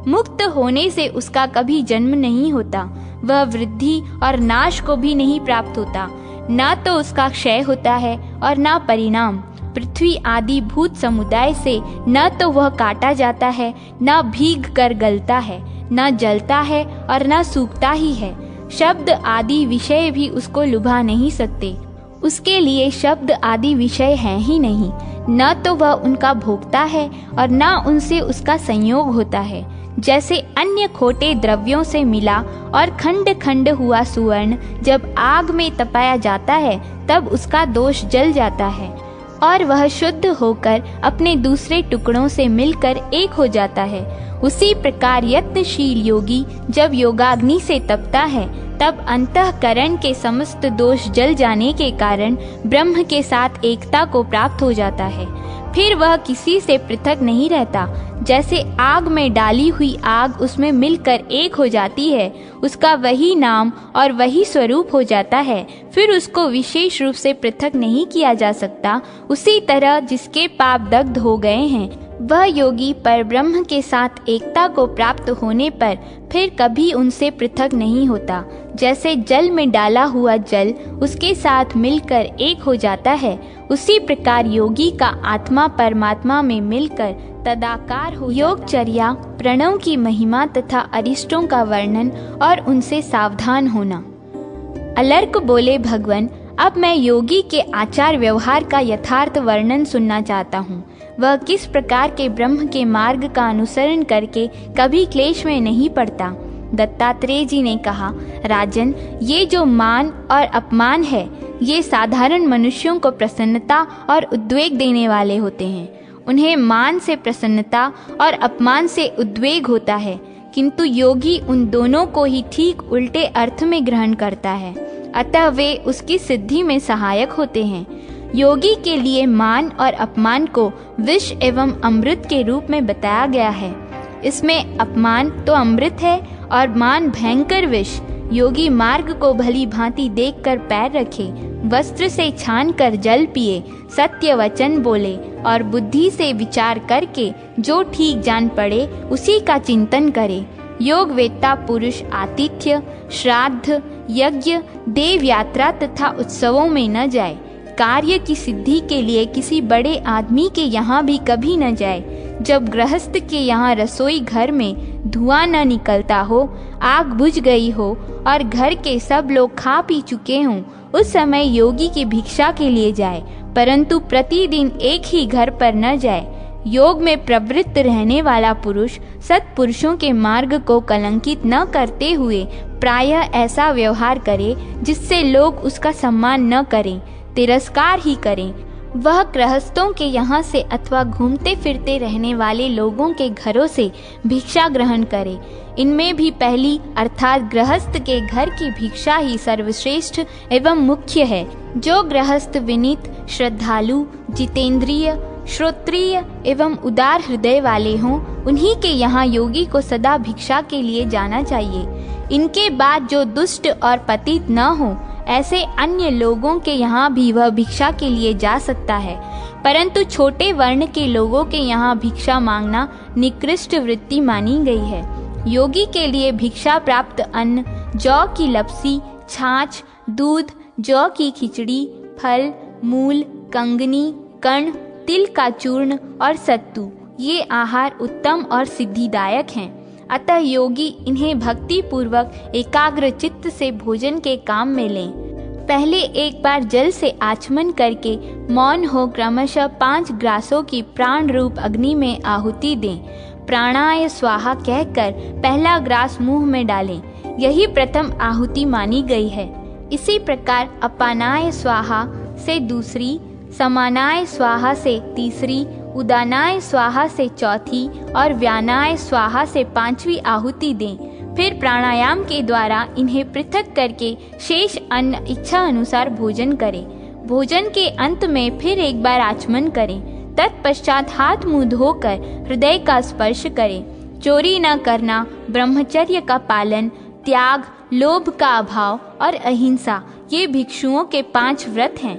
मुक्त होने से उसका कभी जन्म नहीं होता, वह वृद्धि और नाश को भी नहीं प्राप्त होता। न तो उसका क्षय होता है और न परिणाम। पृथ्वी आदि भूत समुदाय से न तो वह काटा जाता है, न भीग कर गलता है, न जलता है और न सूखता ही है। शब्द आदि विषय भी उसको लुभा नहीं सकते, उसके लिए शब्द आदि विषय हैं ही नहीं। न तो वह उनका भोगता है और न उनसे उसका संयोग होता है। जैसे अन्य खोटे द्रव्यों से मिला और खंड खंड हुआ सुवर्ण जब आग में तपाया जाता है तब उसका दोष जल जाता है और वह शुद्ध होकर अपने दूसरे टुकड़ों से मिलकर एक हो जाता है। उसी प्रकार यत्नशील योगी जब योगाग्नि से तपता है तब अंतःकरण के समस्त दोष जल जाने के कारण ब्रह्म के साथ एकता को प्राप्त हो जाता है। फिर वह किसी से पृथक नहीं रहता। जैसे आग में डाली हुई आग उसमें मिलकर एक हो जाती है, उसका वही नाम और वही स्वरूप हो जाता है, फिर उसको विशेष रूप से पृथक नहीं किया जा सकता। उसी तरह जिसके पाप दग्ध हो गए हैं वह योगी परब्रह्म के साथ एकता को प्राप्त होने पर फिर कभी उनसे पृथक नहीं होता। जैसे जल में डाला हुआ जल उसके साथ मिलकर एक हो जाता है, उसी प्रकार योगी का आत्मा परमात्मा में मिलकर तदाकार हो। योगचर्या, प्रणव की महिमा तथा अरिष्टों का वर्णन और उनसे सावधान होना। अलर्क बोले, भगवान, अब मैं योगी के आचार व्यवहार का यथार्थ वर्णन सुनना चाहता हूँ। वह किस प्रकार के ब्रह्म के मार्ग का अनुसरण करके कभी क्लेश में नहीं पड़ता। दत्तात्रेय जी ने कहा, राजन, ये जो मान और अपमान है ये साधारण मनुष्यों को प्रसन्नता और उद्वेग देने वाले होते हैं। उन्हें मान से प्रसन्नता और अपमान से उद्वेग होता है, किंतु योगी उन दोनों को ही ठीक उल्टे अर्थ में ग्रहण करता है, अतः वे उसकी सिद्धि में सहायक होते हैं। योगी के लिए मान और अपमान को विष एवं अमृत के रूप में बताया गया है। इसमें अपमान तो अमृत है और मान भयंकर विष। योगी मार्ग को भली भांति देखकर पैर रखे, वस्त्र से छान कर जल पिए, सत्य वचन बोले और बुद्धि से विचार करके जो ठीक जान पड़े उसी का चिंतन करे। योग वेत्ता पुरुष आतिथ्य, श्राद्ध, यज्ञ, देव यात्रा तथा उत्सवों में न जाए। कार्य की सिद्धि के लिए किसी बड़े आदमी के यहाँ भी कभी न जाए। जब गृहस्थ के यहाँ रसोई घर में धुआं न निकलता हो, आग बुझ गई हो और घर के सब लोग खा पी चुके हों, उस समय योगी की भिक्षा के लिए जाए, परंतु प्रतिदिन एक ही घर पर न जाए। योग में प्रवृत्त रहने वाला पुरुष सत्पुरुषों के मार्ग को कलंकित न करते हुए प्रायः ऐसा व्यवहार करे जिससे लोग उसका सम्मान न करें, तिरस्कार ही करें। वह गृहस्थों के यहाँ से अथवा घूमते फिरते रहने वाले लोगों के घरों से भिक्षा ग्रहण करे। इनमें भी पहली अर्थात गृहस्थ के घर की भिक्षा ही सर्वश्रेष्ठ एवं मुख्य है। जो गृहस्थ विनीत, श्रद्धालु, जितेंद्रिय, श्रोत्रिय एवं उदार हृदय वाले हों, उन्हीं के यहाँ योगी को सदा भिक्षा के लिए जाना चाहिए। इनके बाद जो दुष्ट और पतित न हो, ऐसे अन्य लोगों के यहाँ भी वह भिक्षा के लिए जा सकता है, परंतु छोटे वर्ण के लोगों के यहाँ भिक्षा मांगना निकृष्ट वृत्ति मानी गई है। योगी के लिए भिक्षा प्राप्त अन्न जौ की लपसी, छाछ, दूध, जौ की खिचड़ी, फल, मूल, कंगनी, कर्ण, तिल का चूर्ण और सत्तू, ये आहार उत्तम और सिद्धिदायक हैं। अतः योगी इन्हें भक्ति पूर्वक एकाग्र चित्त से भोजन के काम में लें। पहले एक बार जल से आचमन करके मौन हो क्रमशः 5 ग्रासों की प्राण रूप अग्नि में आहुति दें। प्राणाय स्वाहा कहकर पहला ग्रास मुंह में डालें, यही प्रथम आहुति मानी गई है। इसी प्रकार अपानाय स्वाहा से दूसरी, समानाय स्वाहा से तीसरी, उदानाय स्वाहा से चौथी और व्यानाय स्वाहा से 5वीं आहुति दें। फिर प्राणायाम के द्वारा इन्हें पृथक करके शेष अन्न इच्छा अनुसार भोजन करें। भोजन के अंत में फिर एक बार आचमन करें। तत्पश्चात हाथ मुंह धोकर हृदय का स्पर्श करें। चोरी न करना, ब्रह्मचर्य का पालन, त्याग, लोभ का अभाव और अहिंसा, ये भिक्षुओं के 5 व्रत हैं।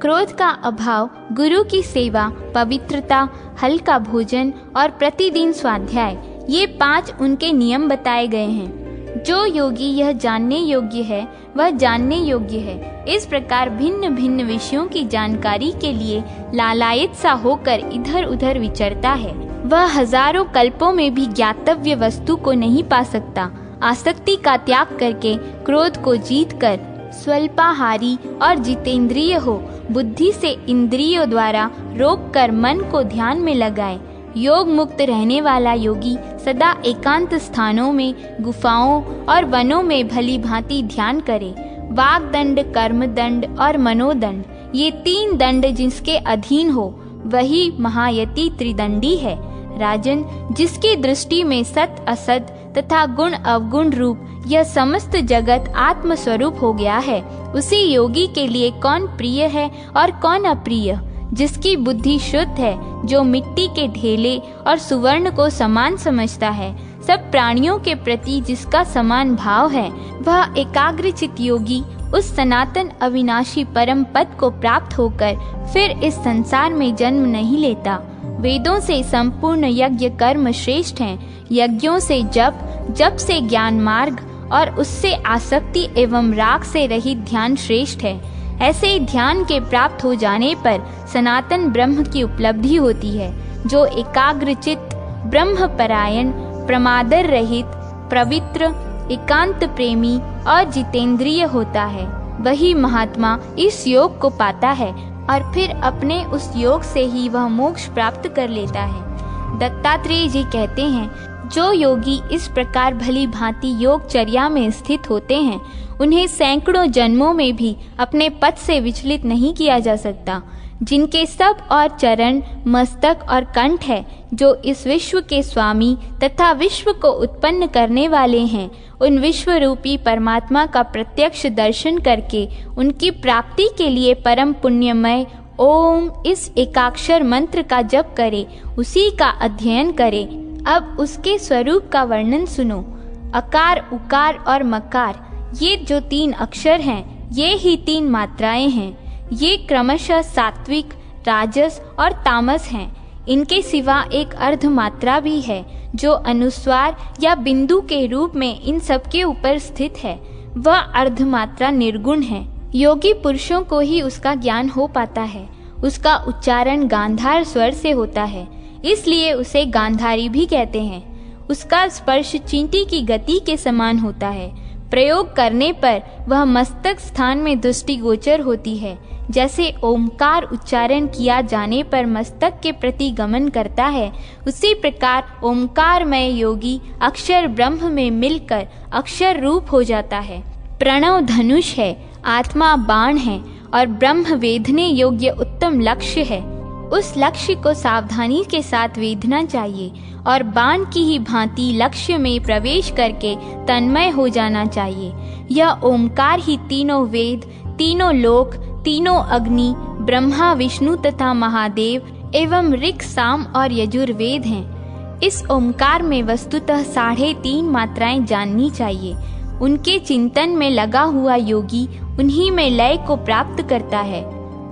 क्रोध का अभाव, गुरु की सेवा, पवित्रता, हल्का भोजन और प्रतिदिन स्वाध्याय, ये 5 उनके नियम बताए गए हैं। जो योगी यह जानने योग्य है वह जानने योग्य है। इस प्रकार भिन्न भिन्न विषयों की जानकारी के लिए लालायित सा होकर इधर उधर विचरता है, वह हजारों कल्पों में भी ज्ञातव्य वस्तु को नहीं पा सकता। आसक्ति का त्याग करके क्रोध को जीतकर स्वल्पाहारी और जितेंद्रिय हो, बुद्धि से इंद्रियों द्वारा रोक कर मन को ध्यान में लगाए। योग मुक्त रहने वाला योगी सदा एकांत स्थानों में, गुफाओं और वनों में भली भांति ध्यान करे। वाग दंड, कर्म दंड और मनोदंड, ये 3 दंड जिसके अधीन हो वही महायति त्रिदंडी है। राजन, जिसकी दृष्टि में सत असत तथा गुण अवगुण रूप यह समस्त जगत आत्म स्वरूप हो गया है, उसी योगी के लिए कौन प्रिय है और कौन अप्रिय। जिसकी बुद्धि शुद्ध है, जो मिट्टी के ढेले और सुवर्ण को समान समझता है, सब प्राणियों के प्रति जिसका समान भाव है, वह एकाग्रचित योगी उस सनातन अविनाशी परम पद को प्राप्त होकर फिर इस संसार में जन्म नहीं लेता। वेदों से संपूर्ण यज्ञ कर्म श्रेष्ठ हैं। यज्ञों से जप, जप से ज्ञान मार्ग और उससे आसक्ति एवं राग से रहित ध्यान श्रेष्ठ है। ऐसे ध्यान के प्राप्त हो जाने पर सनातन ब्रह्म की उपलब्धि होती है। जो एकाग्रचित्त, ब्रह्मपरायण, प्रमादर रहित, पवित्र, एकांत प्रेमी और जितेंद्रिय होता है, वही महात्मा इस योग को पाता है और फिर अपने उस योग से ही वह मोक्ष प्राप्त कर लेता है। दत्तात्रेय जी कहते हैं, जो योगी इस प्रकार भली भांति योगचर्या में स्थित होते हैं, उन्हें सैकड़ों जन्मों में भी अपने पद से विचलित नहीं किया जा सकता। जिनके सब और चरण, मस्तक और कंठ है, जो इस विश्व के स्वामी तथा विश्व को उत्पन्न करने वाले हैं, उन विश्व रूपी परमात्मा का प्रत्यक्ष दर्शन करके उनकी प्राप्ति के लिए परम पुण्यमय ओम इस एकाक्षर मंत्र का जप करे, उसी का अध्ययन करे। अब उसके स्वरूप का वर्णन सुनो। अकार, उकार और मकार, ये जो 3 अक्षर हैं, ये ही 3 मात्राएं हैं। ये क्रमशः सात्विक, राजस और तामस हैं। इनके सिवा एक अर्ध मात्रा भी है, जो अनुस्वार या बिंदु के रूप में इन सबके ऊपर स्थित है। वह अर्ध मात्रा निर्गुण है। योगी पुरुषों को ही उसका ज्ञान हो पाता है। उसका उच्चारण गांधार स्वर से होता है, इसलिए उसे गांधारी भी कहते हैं। उसका स्पर्श चींटी की गति के समान होता है। प्रयोग करने पर वह मस्तक स्थान में दृष्टिगोचर होती है। जैसे ओमकार उच्चारण किया जाने पर मस्तक के प्रति गमन करता है, उसी प्रकार ओमकारमय योगी अक्षर ब्रह्म में मिलकर अक्षर रूप हो जाता है। प्रणव धनुष है, आत्मा बाण है और ब्रह्म वेधने योग्य उत्तम लक्ष्य है। उस लक्ष्य को सावधानी के साथ वेधना चाहिए और बाण की ही भांति लक्ष्य में प्रवेश करके तन्मय हो जाना चाहिए। यह ओमकार ही तीनों वेद, तीनों लोक, तीनों अग्नि, ब्रह्मा, विष्णु तथा महादेव एवं ऋक्, साम और यजुर्वेद हैं। इस ओमकार में वस्तुतः 3.5 मात्राएं जाननी चाहिए। उनके चिंतन में लगा हुआ योगी उन्हीं में लय को प्राप्त करता है।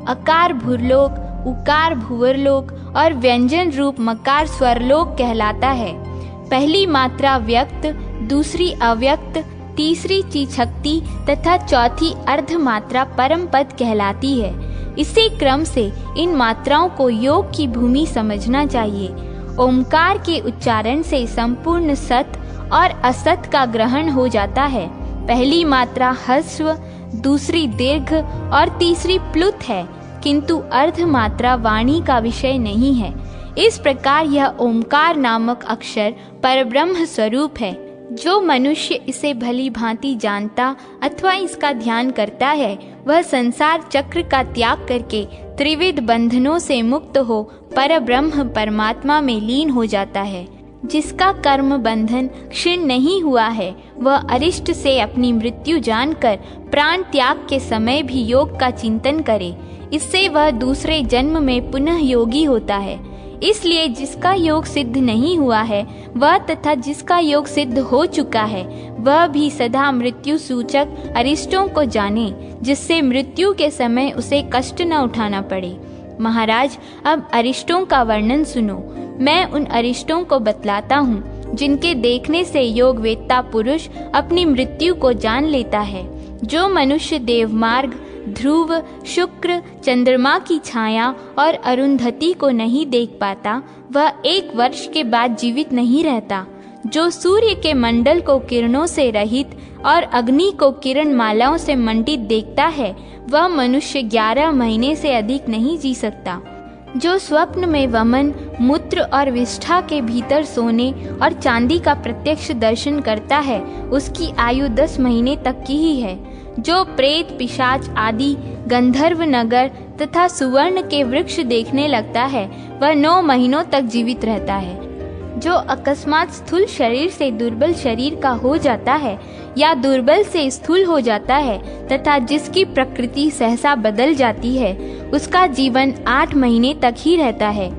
अकार भूर्लोक, उकार भुवरलोक और व्यंजन रूप मकार स्वरलोक कहलाता है। पहली मात्रा व्यक्त, दूसरी अव्यक्त, तीसरी चीछक्ति तथा चौथी अर्ध मात्रा परम पद कहलाती है। इसी क्रम से इन मात्राओं को योग की भूमि समझना चाहिए। ओमकार के उच्चारण से संपूर्ण सत और असत का ग्रहण हो जाता है। पहली मात्रा ह्रस्व, दूसरी दीर्घ और तीसरी प्लुत है, किंतु अर्ध मात्रा वाणी का विषय नहीं है। इस प्रकार यह ओमकार नामक अक्षर परब्रह्म स्वरूप है। जो मनुष्य इसे भली भांति जानता अथवा इसका ध्यान करता है, वह संसार चक्र का त्याग करके त्रिविध बंधनों से मुक्त हो परब्रह्म परमात्मा में लीन हो जाता है। जिसका कर्म बंधन क्षीण नहीं हुआ है, वह अरिष्ट से अपनी मृत्यु जानकर प्राण त्याग के समय भी योग का चिंतन करे। इससे वह दूसरे जन्म में पुनः योगी होता है। इसलिए जिसका योग सिद्ध नहीं हुआ है वह तथा जिसका योग सिद्ध हो चुका है वह भी सदा मृत्यु सूचक अरिष्टों को जाने, जिससे मृत्यु के समय उसे कष्ट न उठाना पड़े। महाराज, अब अरिष्टों का वर्णन सुनो। मैं उन अरिष्टों को बतलाता हूँ। जिनके देखने से योग वेत्ता पुरुष अपनी मृत्यु को जान लेता है। जो मनुष्य देवमार्ग, ध्रुव, शुक्र, चंद्रमा की छाया और अरुंधति को नहीं देख पाता, वह 1 वर्ष के बाद जीवित नहीं रहता। जो सूर्य के मंडल को किरणों से रहित और अग्नि को किरण मालाओं से मंडित देखता है, वह मनुष्य 11 महीने से अधिक नहीं जी सकता। जो स्वप्न में वमन, मूत्र और विष्ठा के भीतर सोने और चांदी का प्रत्यक्ष दर्शन करता है, उसकी आयु 10 महीने तक की ही है। जो प्रेत, पिशाच आदि गंधर्व नगर तथा सुवर्ण के वृक्ष देखने लगता है, वह 9 महीनों तक जीवित रहता है। जो अकस्मात स्थूल शरीर से दुर्बल शरीर का हो जाता है या दुर्बल से स्थूल हो जाता है तथा जिसकी प्रकृति सहसा बदल जाती है, उसका जीवन 8 महीने तक ही रहता है।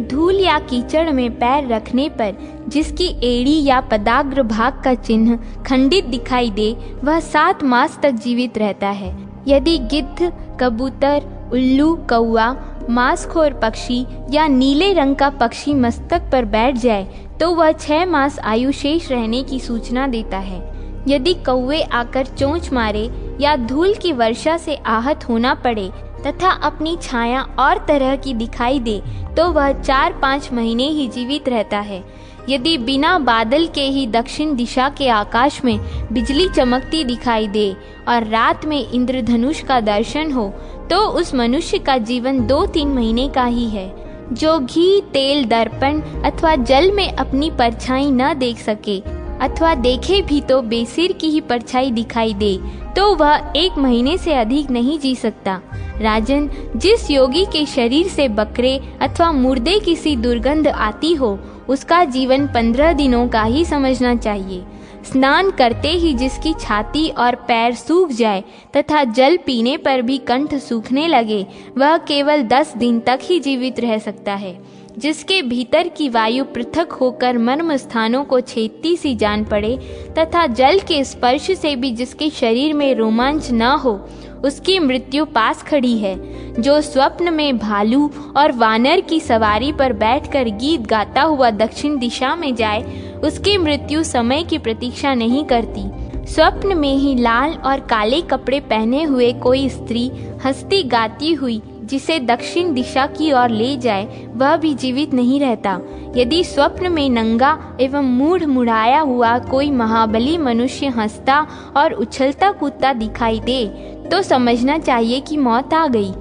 धूल या कीचड़ में पैर रखने पर जिसकी एड़ी या पदाग्र भाग का चिन्ह खंडित दिखाई दे, वह 7 मास तक जीवित रहता है। यदि गिद्ध, कबूतर, उल्लू, कौआ, मांसखोर पक्षी या नीले रंग का पक्षी मस्तक पर बैठ जाए तो वह 6 मास आयु शेष रहने की सूचना देता है। यदि कौवे आकर चोंच मारे या धूल की वर्षा से आहत होना पड़े तथा अपनी छाया और तरह की दिखाई दे तो वह 4-5 महीने ही जीवित रहता है। यदि बिना बादल के ही दक्षिण दिशा के आकाश में बिजली चमकती दिखाई दे और रात में इंद्रधनुष का दर्शन हो तो उस मनुष्य का जीवन 2-3 महीने का ही है। जो घी, तेल, दर्पण अथवा जल में अपनी परछाई न देख सके अथवा देखे भी तो बेसिर की ही परछाई दिखाई दे तो वह 1 महीने से अधिक नहीं जी सकता। राजन, जिस योगी के शरीर से बकरे अथवा मुर्दे की सी दुर्गंध आती हो, उसका जीवन 15 दिनों का ही समझना चाहिए। स्नान करते ही जिसकी छाती और पैर सूख जाए तथा जल पीने पर भी कंठ सूखने लगे, वह केवल 10 दिन तक ही जीवित रह सकता है। जिसके भीतर की वायु पृथक होकर मर्म स्थानों को छेदती सी जान पड़े तथा जल के स्पर्श से भी जिसके शरीर में रोमांच न हो, उसकी मृत्यु पास खड़ी है। जो स्वप्न में भालू और वानर की सवारी पर बैठकर गीत गाता हुआ दक्षिण दिशा में जाए, उसकी मृत्यु समय की प्रतीक्षा नहीं करती। स्वप्न में ही लाल और काले कपड़े पहने हुए कोई स्त्री हंसती गाती हुई जिसे दक्षिण दिशा की ओर ले जाए, वह भी जीवित नहीं रहता। यदि स्वप्न में नंगा एवं मूढ़ मुड़ाया हुआ कोई महाबली मनुष्य हंसता और उछलता कूदता दिखाई दे तो समझना चाहिए कि मौत आ गई।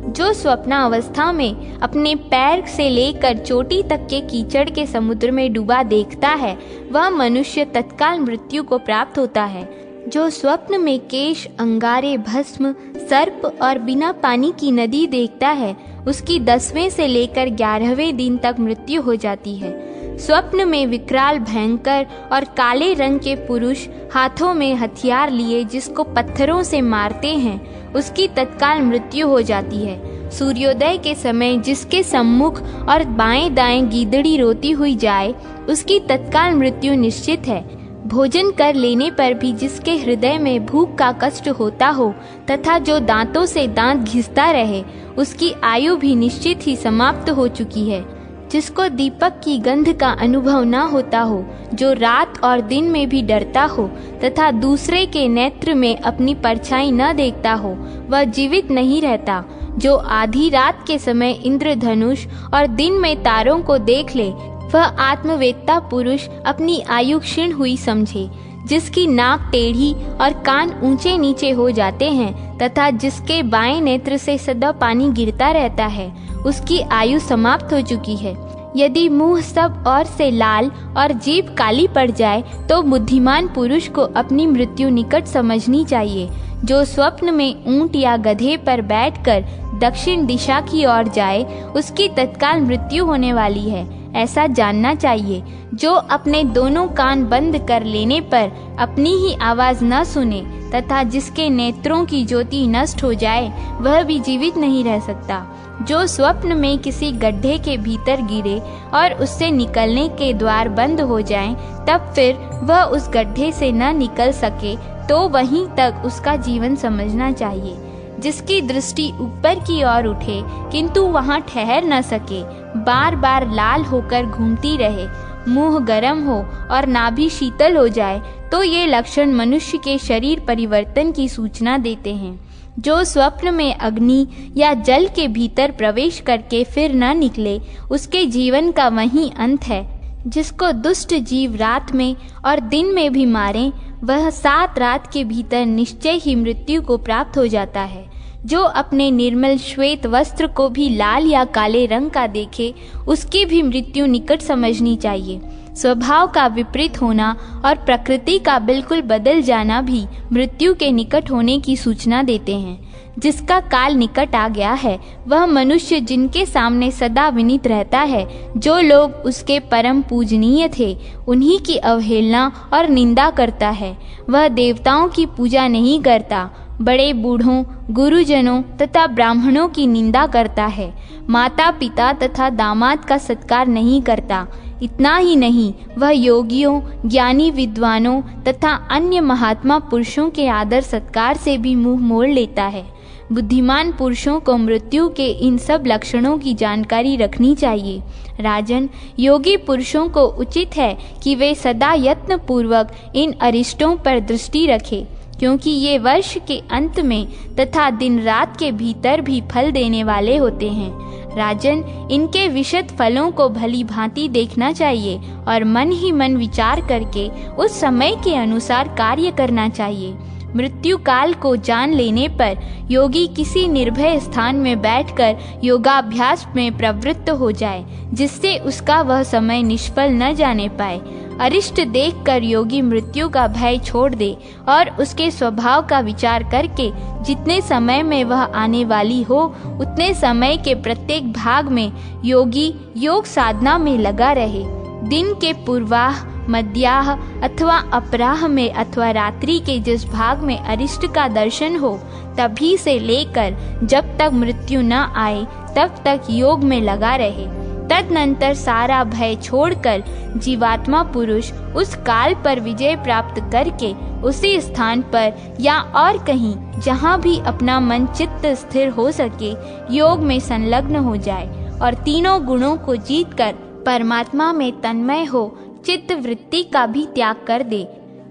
जो स्वप्नावस्था में अपने पैर से लेकर चोटी तक के कीचड़ के समुद्र में डूबा देखता है, वह मनुष्य तत्काल मृत्यु को प्राप्त होता है। जो स्वप्न में केश, अंगारे, भस्म, सर्प और बिना पानी की नदी देखता है, उसकी 10वें से लेकर 11वें दिन तक मृत्यु हो जाती है। स्वप्न में विकराल, भयंकर और काले रंग के पुरुष हाथों में हथियार लिए जिसको पत्थरों से मारते हैं, उसकी तत्काल मृत्यु हो जाती है। सूर्योदय के समय जिसके सम्मुख और बाएं दाएं गीदड़ी रोती हुई जाए, उसकी तत्काल मृत्यु निश्चित है। भोजन कर लेने पर भी जिसके हृदय में भूख का कष्ट होता हो तथा जो दांतों से दांत घिसता रहे, उसकी आयु भी निश्चित ही समाप्त हो चुकी है। जिसको दीपक की गंध का अनुभव न होता हो, जो रात और दिन में भी डरता हो तथा दूसरे के नेत्र में अपनी परछाई न देखता हो, वह जीवित नहीं रहता। जो आधी रात के समय इंद्रधनुष और दिन में तारों को देख ले, वह आत्मवेत्ता पुरुष अपनी आयु क्षीण हुई समझे। जिसकी नाक टेढ़ी और कान ऊंचे नीचे हो जाते हैं तथा जिसके बाएं नेत्र से सदा पानी गिरता रहता है, उसकी आयु समाप्त हो चुकी है। यदि मुंह सब ओर से लाल और जीभ काली पड़ जाए तो बुद्धिमान पुरुष को अपनी मृत्यु निकट समझनी चाहिए। जो स्वप्न में ऊंट या गधे पर बैठकर दक्षिण दिशा की ओर जाए, उसकी तत्काल मृत्यु होने वाली है, ऐसा जानना चाहिए। जो अपने दोनों कान बंद कर लेने पर अपनी ही आवाज न सुने तथा जिसके नेत्रों की ज्योति नष्ट हो जाए, वह भी जीवित नहीं रह सकता। जो स्वप्न में किसी गड्ढे के भीतर गिरे और उससे निकलने के द्वार बंद हो जाएं, तब फिर वह उस गड्ढे से न निकल सके तो वहीं तक उसका जीवन समझना चाहिए। जिसकी दृष्टि ऊपर की ओर उठे किंतु वहां ठहर न सके, बार बार लाल होकर घूमती रहे, मुंह गर्म हो और नाभि शीतल हो जाए तो ये लक्षण मनुष्य के शरीर परिवर्तन की सूचना देते हैं। जो स्वप्न में अग्नि या जल के भीतर प्रवेश करके फिर न निकले, उसके जीवन का वही अंत है। जिसको दुष्ट जीव रात में और दिन में भी मारें, वह 7 रात के भीतर निश्चय ही मृत्यु को प्राप्त हो जाता है। जो अपने निर्मल श्वेत वस्त्र को भी लाल या काले रंग का देखे, उसकी भी मृत्यु निकट समझनी चाहिए। स्वभाव का विपरीत होना और प्रकृति का बिल्कुल बदल जाना भी मृत्यु के निकट होने की सूचना देते हैं। जिसका काल निकट आ गया है, वह मनुष्य जिनके सामने सदा विनीत रहता है, जो लोग उसके परम पूजनीय थे, उन्हीं की अवहेलना और निंदा करता है। वह देवताओं की पूजा नहीं करता, बड़े बूढ़ों, गुरुजनों तथा ब्राह्मणों की निंदा करता है। माता पिता तथा दामाद का सत्कार नहीं करता। इतना ही नहीं, वह योगियों, ज्ञानी विद्वानों तथा अन्य महात्मा पुरुषों के आदर सत्कार से भी मुंह मोड़ लेता है। बुद्धिमान पुरुषों को मृत्यु के इन सब लक्षणों की जानकारी रखनी चाहिए। राजन, योगी पुरुषों को उचित है कि वे सदा यत्न पूर्वक इन अरिष्टों पर दृष्टि रखें, क्योंकि ये वर्ष के अंत में तथा दिन रात के भीतर भी फल देने वाले होते हैं। राजन, इनके विशद फलों को भली भांति देखना चाहिए और मन ही मन विचार करके उस समय के अनुसार कार्य करना चाहिए। मृत्यु काल को जान लेने पर योगी किसी निर्भय स्थान में बैठकर योगाभ्यास में प्रवृत्त हो जाए, जिससे उसका वह समय निष्फल न जाने पाए। अरिष्ट देखकर योगी मृत्यु का भय छोड़ दे और उसके स्वभाव का विचार करके जितने समय में वह आने वाली हो, उतने समय के प्रत्येक भाग में योगी योग साधना में लगा रहे। दिन के पूर्वाह, मध्याह अथवा अपराह में अथवा रात्रि के जिस भाग में अरिष्ट का दर्शन हो, तभी से लेकर जब तक मृत्यु न आए तब तक योग में लगा रहे। तदनंतर सारा भय छोड़कर जीवात्मा पुरुष उस काल पर विजय प्राप्त करके उसी स्थान पर या और कहीं जहाँ भी अपना मन चित्त स्थिर हो सके, योग में संलग्न हो जाए और तीनों गुणों को जीतकर परमात्मा में तन्मय हो चित्त वृत्ति का भी त्याग कर दे।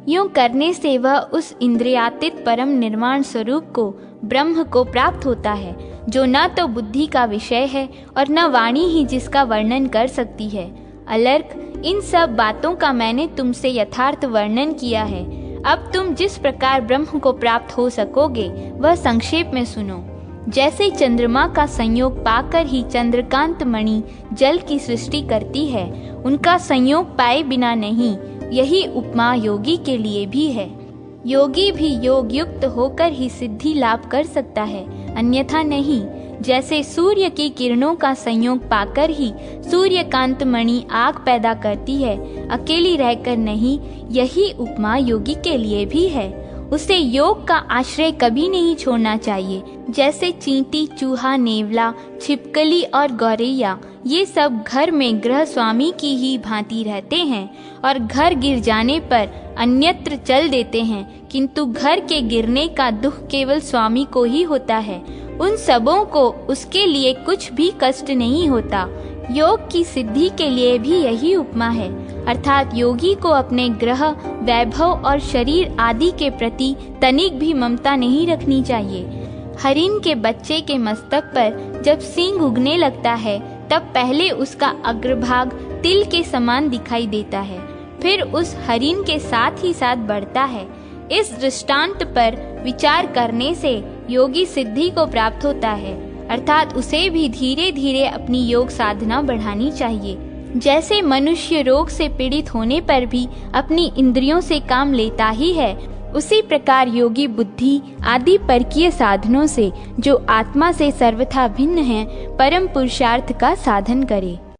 यूं करने से वह उस इंद्रियातीत परम निर्माण स्वरूप को, ब्रह्म को प्राप्त होता है, जो न तो बुद्धि का विषय है और न वाणी ही जिसका वर्णन कर सकती है। अलर्क, इन सब बातों का मैंने तुमसे यथार्थ वर्णन किया है। अब तुम जिस प्रकार ब्रह्म को प्राप्त हो सकोगे, वह संक्षेप में सुनो। जैसे चंद्रमा का संयोग पाकर ही चंद्रकांत मणि जल की सृष्टि करती है, उनका संयोग पाए बिना नहीं, यही उपमा योगी के लिए भी है। योगी भी योग युक्त होकर ही सिद्धि लाभ कर सकता है, अन्यथा नहीं। जैसे सूर्य की किरणों का संयोग पाकर ही सूर्यकांत मणि आग पैदा करती है, अकेली रहकर नहीं, यही उपमा योगी के लिए भी है। उसे योग का आश्रय कभी नहीं छोड़ना चाहिए। जैसे चींटी, चूहा, नेवला, छिपकली और गौरैया, ये सब घर में गृह स्वामी की ही भांति रहते हैं और घर गिर जाने पर अन्यत्र चल देते हैं, किंतु घर के गिरने का दुख केवल स्वामी को ही होता है। उन सबों को उसके लिए कुछ भी कष्ट नहीं होता। योग की सिद्धि के लिए भी यही उपमा है, अर्थात योगी को अपने ग्रह, वैभव और शरीर आदि के प्रति तनिक भी ममता नहीं रखनी चाहिए। हरिण के बच्चे के मस्तक पर जब सींग उगने लगता है, तब पहले उसका अग्रभाग तिल के समान दिखाई देता है, फिर उस हरिण के साथ ही साथ बढ़ता है। इस दृष्टांत पर विचार करने से योगी सिद्धि को प्राप्त होता है, अर्थात उसे भी धीरे धीरे अपनी योग साधना बढ़ानी चाहिए। जैसे मनुष्य रोग से पीड़ित होने पर भी अपनी इंद्रियों से काम लेता ही है, उसी प्रकार योगी बुद्धि आदि परकीय साधनों से, जो आत्मा से सर्वथा भिन्न हैं, परम पुरुषार्थ का साधन करे।